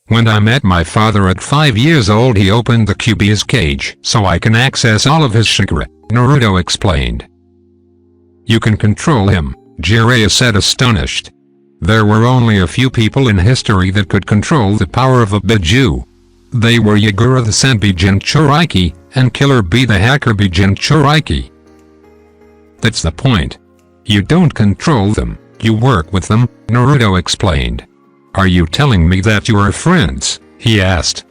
S1: When I met my father at 5 years old, he opened the Kyuubi's cage so I can access all of his chakra, Naruto explained. You can control him, Jiraiya said, astonished. There were only a few people in history that could control the power of a Biju. They were Yagura the Senbi Jinchuriki, and Killer Bee the Hacker Bee Jinchuriki. That's the point. You don't control them, you work with them, Naruto explained. Are you telling me that you are friends? He asked.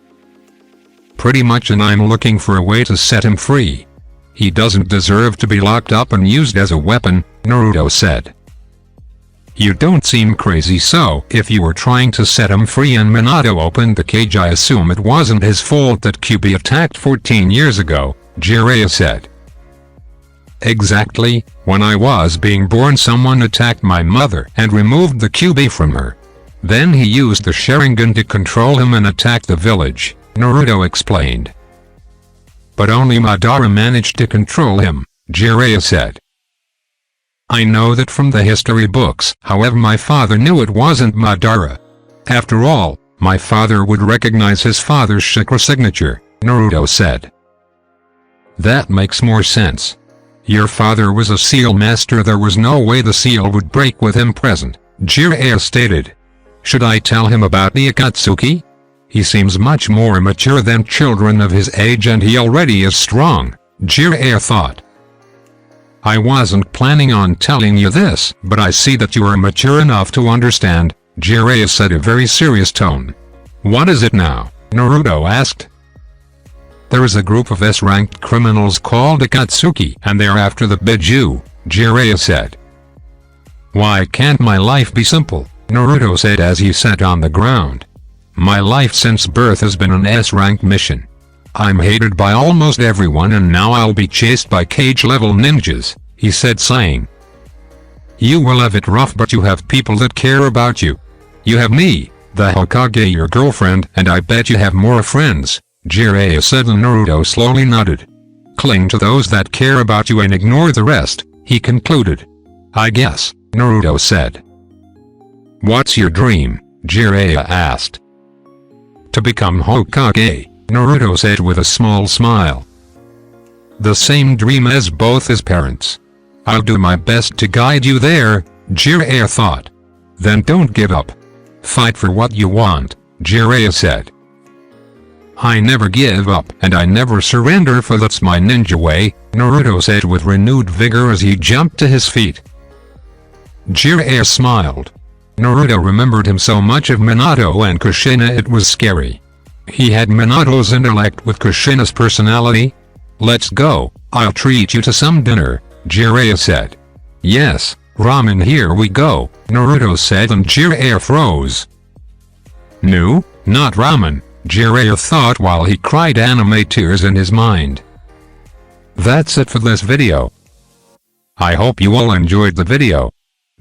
S1: Pretty much, and I'm looking for a way to set him free. He doesn't deserve to be locked up and used as a weapon, Naruto said. You don't seem crazy, so if you were trying to set him free and Minato opened the cage, I assume it wasn't his fault that Kyuubi attacked 14 years ago, Jiraiya said. Exactly, when I was being born someone attacked my mother and removed the Kyuubi from her. Then he used the Sharingan to control him and attacked the village, Naruto explained. But only Madara managed to control him, Jiraiya said. I know that from the history books, however my father knew it wasn't Madara. After all, my father would recognize his father's chakra signature, Naruto said. That makes more sense. Your father was a seal master, there was no way the seal would break with him present, Jiraiya stated. Should I tell him about the Akatsuki? He seems much more mature than children of his age and he already is strong, Jiraiya thought. I wasn't planning on telling you this, but I see that you are mature enough to understand, Jiraiya said in a very serious tone. What is it now? Naruto asked. There is a group of S-ranked criminals called Akatsuki and they're after the Biju, Jiraiya said. Why can't my life be simple? Naruto said as he sat on the ground. My life since birth has been an S-rank mission. I'm hated by almost everyone and now I'll be chased by cage-level ninjas, he said, sighing. You will have it rough, but you have people that care about you. You have me, the Hokage, your girlfriend, and I bet you have more friends, Jiraiya said, and Naruto slowly nodded. Cling to those that care about you and ignore the rest, he concluded. I guess, Naruto said. What's your dream? Jiraiya asked. To become Hokage, Naruto said with a small smile. The same dream as both his parents. I'll do my best to guide you there, Jiraiya thought. Then don't give up. Fight for what you want, Jiraiya said. I never give up and I never surrender, for that's my ninja way, Naruto said with renewed vigor as he jumped to his feet. Jiraiya smiled. Naruto remembered him so much of Minato and Kushina it was scary. He had Minato's intellect with Kushina's personality. Let's go, I'll treat you to some dinner, Jiraiya said. Yes, ramen, here we go, Naruto said, and Jiraiya froze. No, not ramen, Jiraiya thought while he cried anime tears in his mind. That's it for this video. I hope you all enjoyed the video.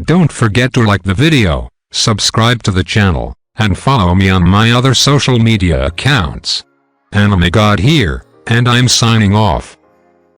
S1: Don't forget to like the video, subscribe to the channel, and follow me on my other social media accounts. Anime God here, and I'm signing off.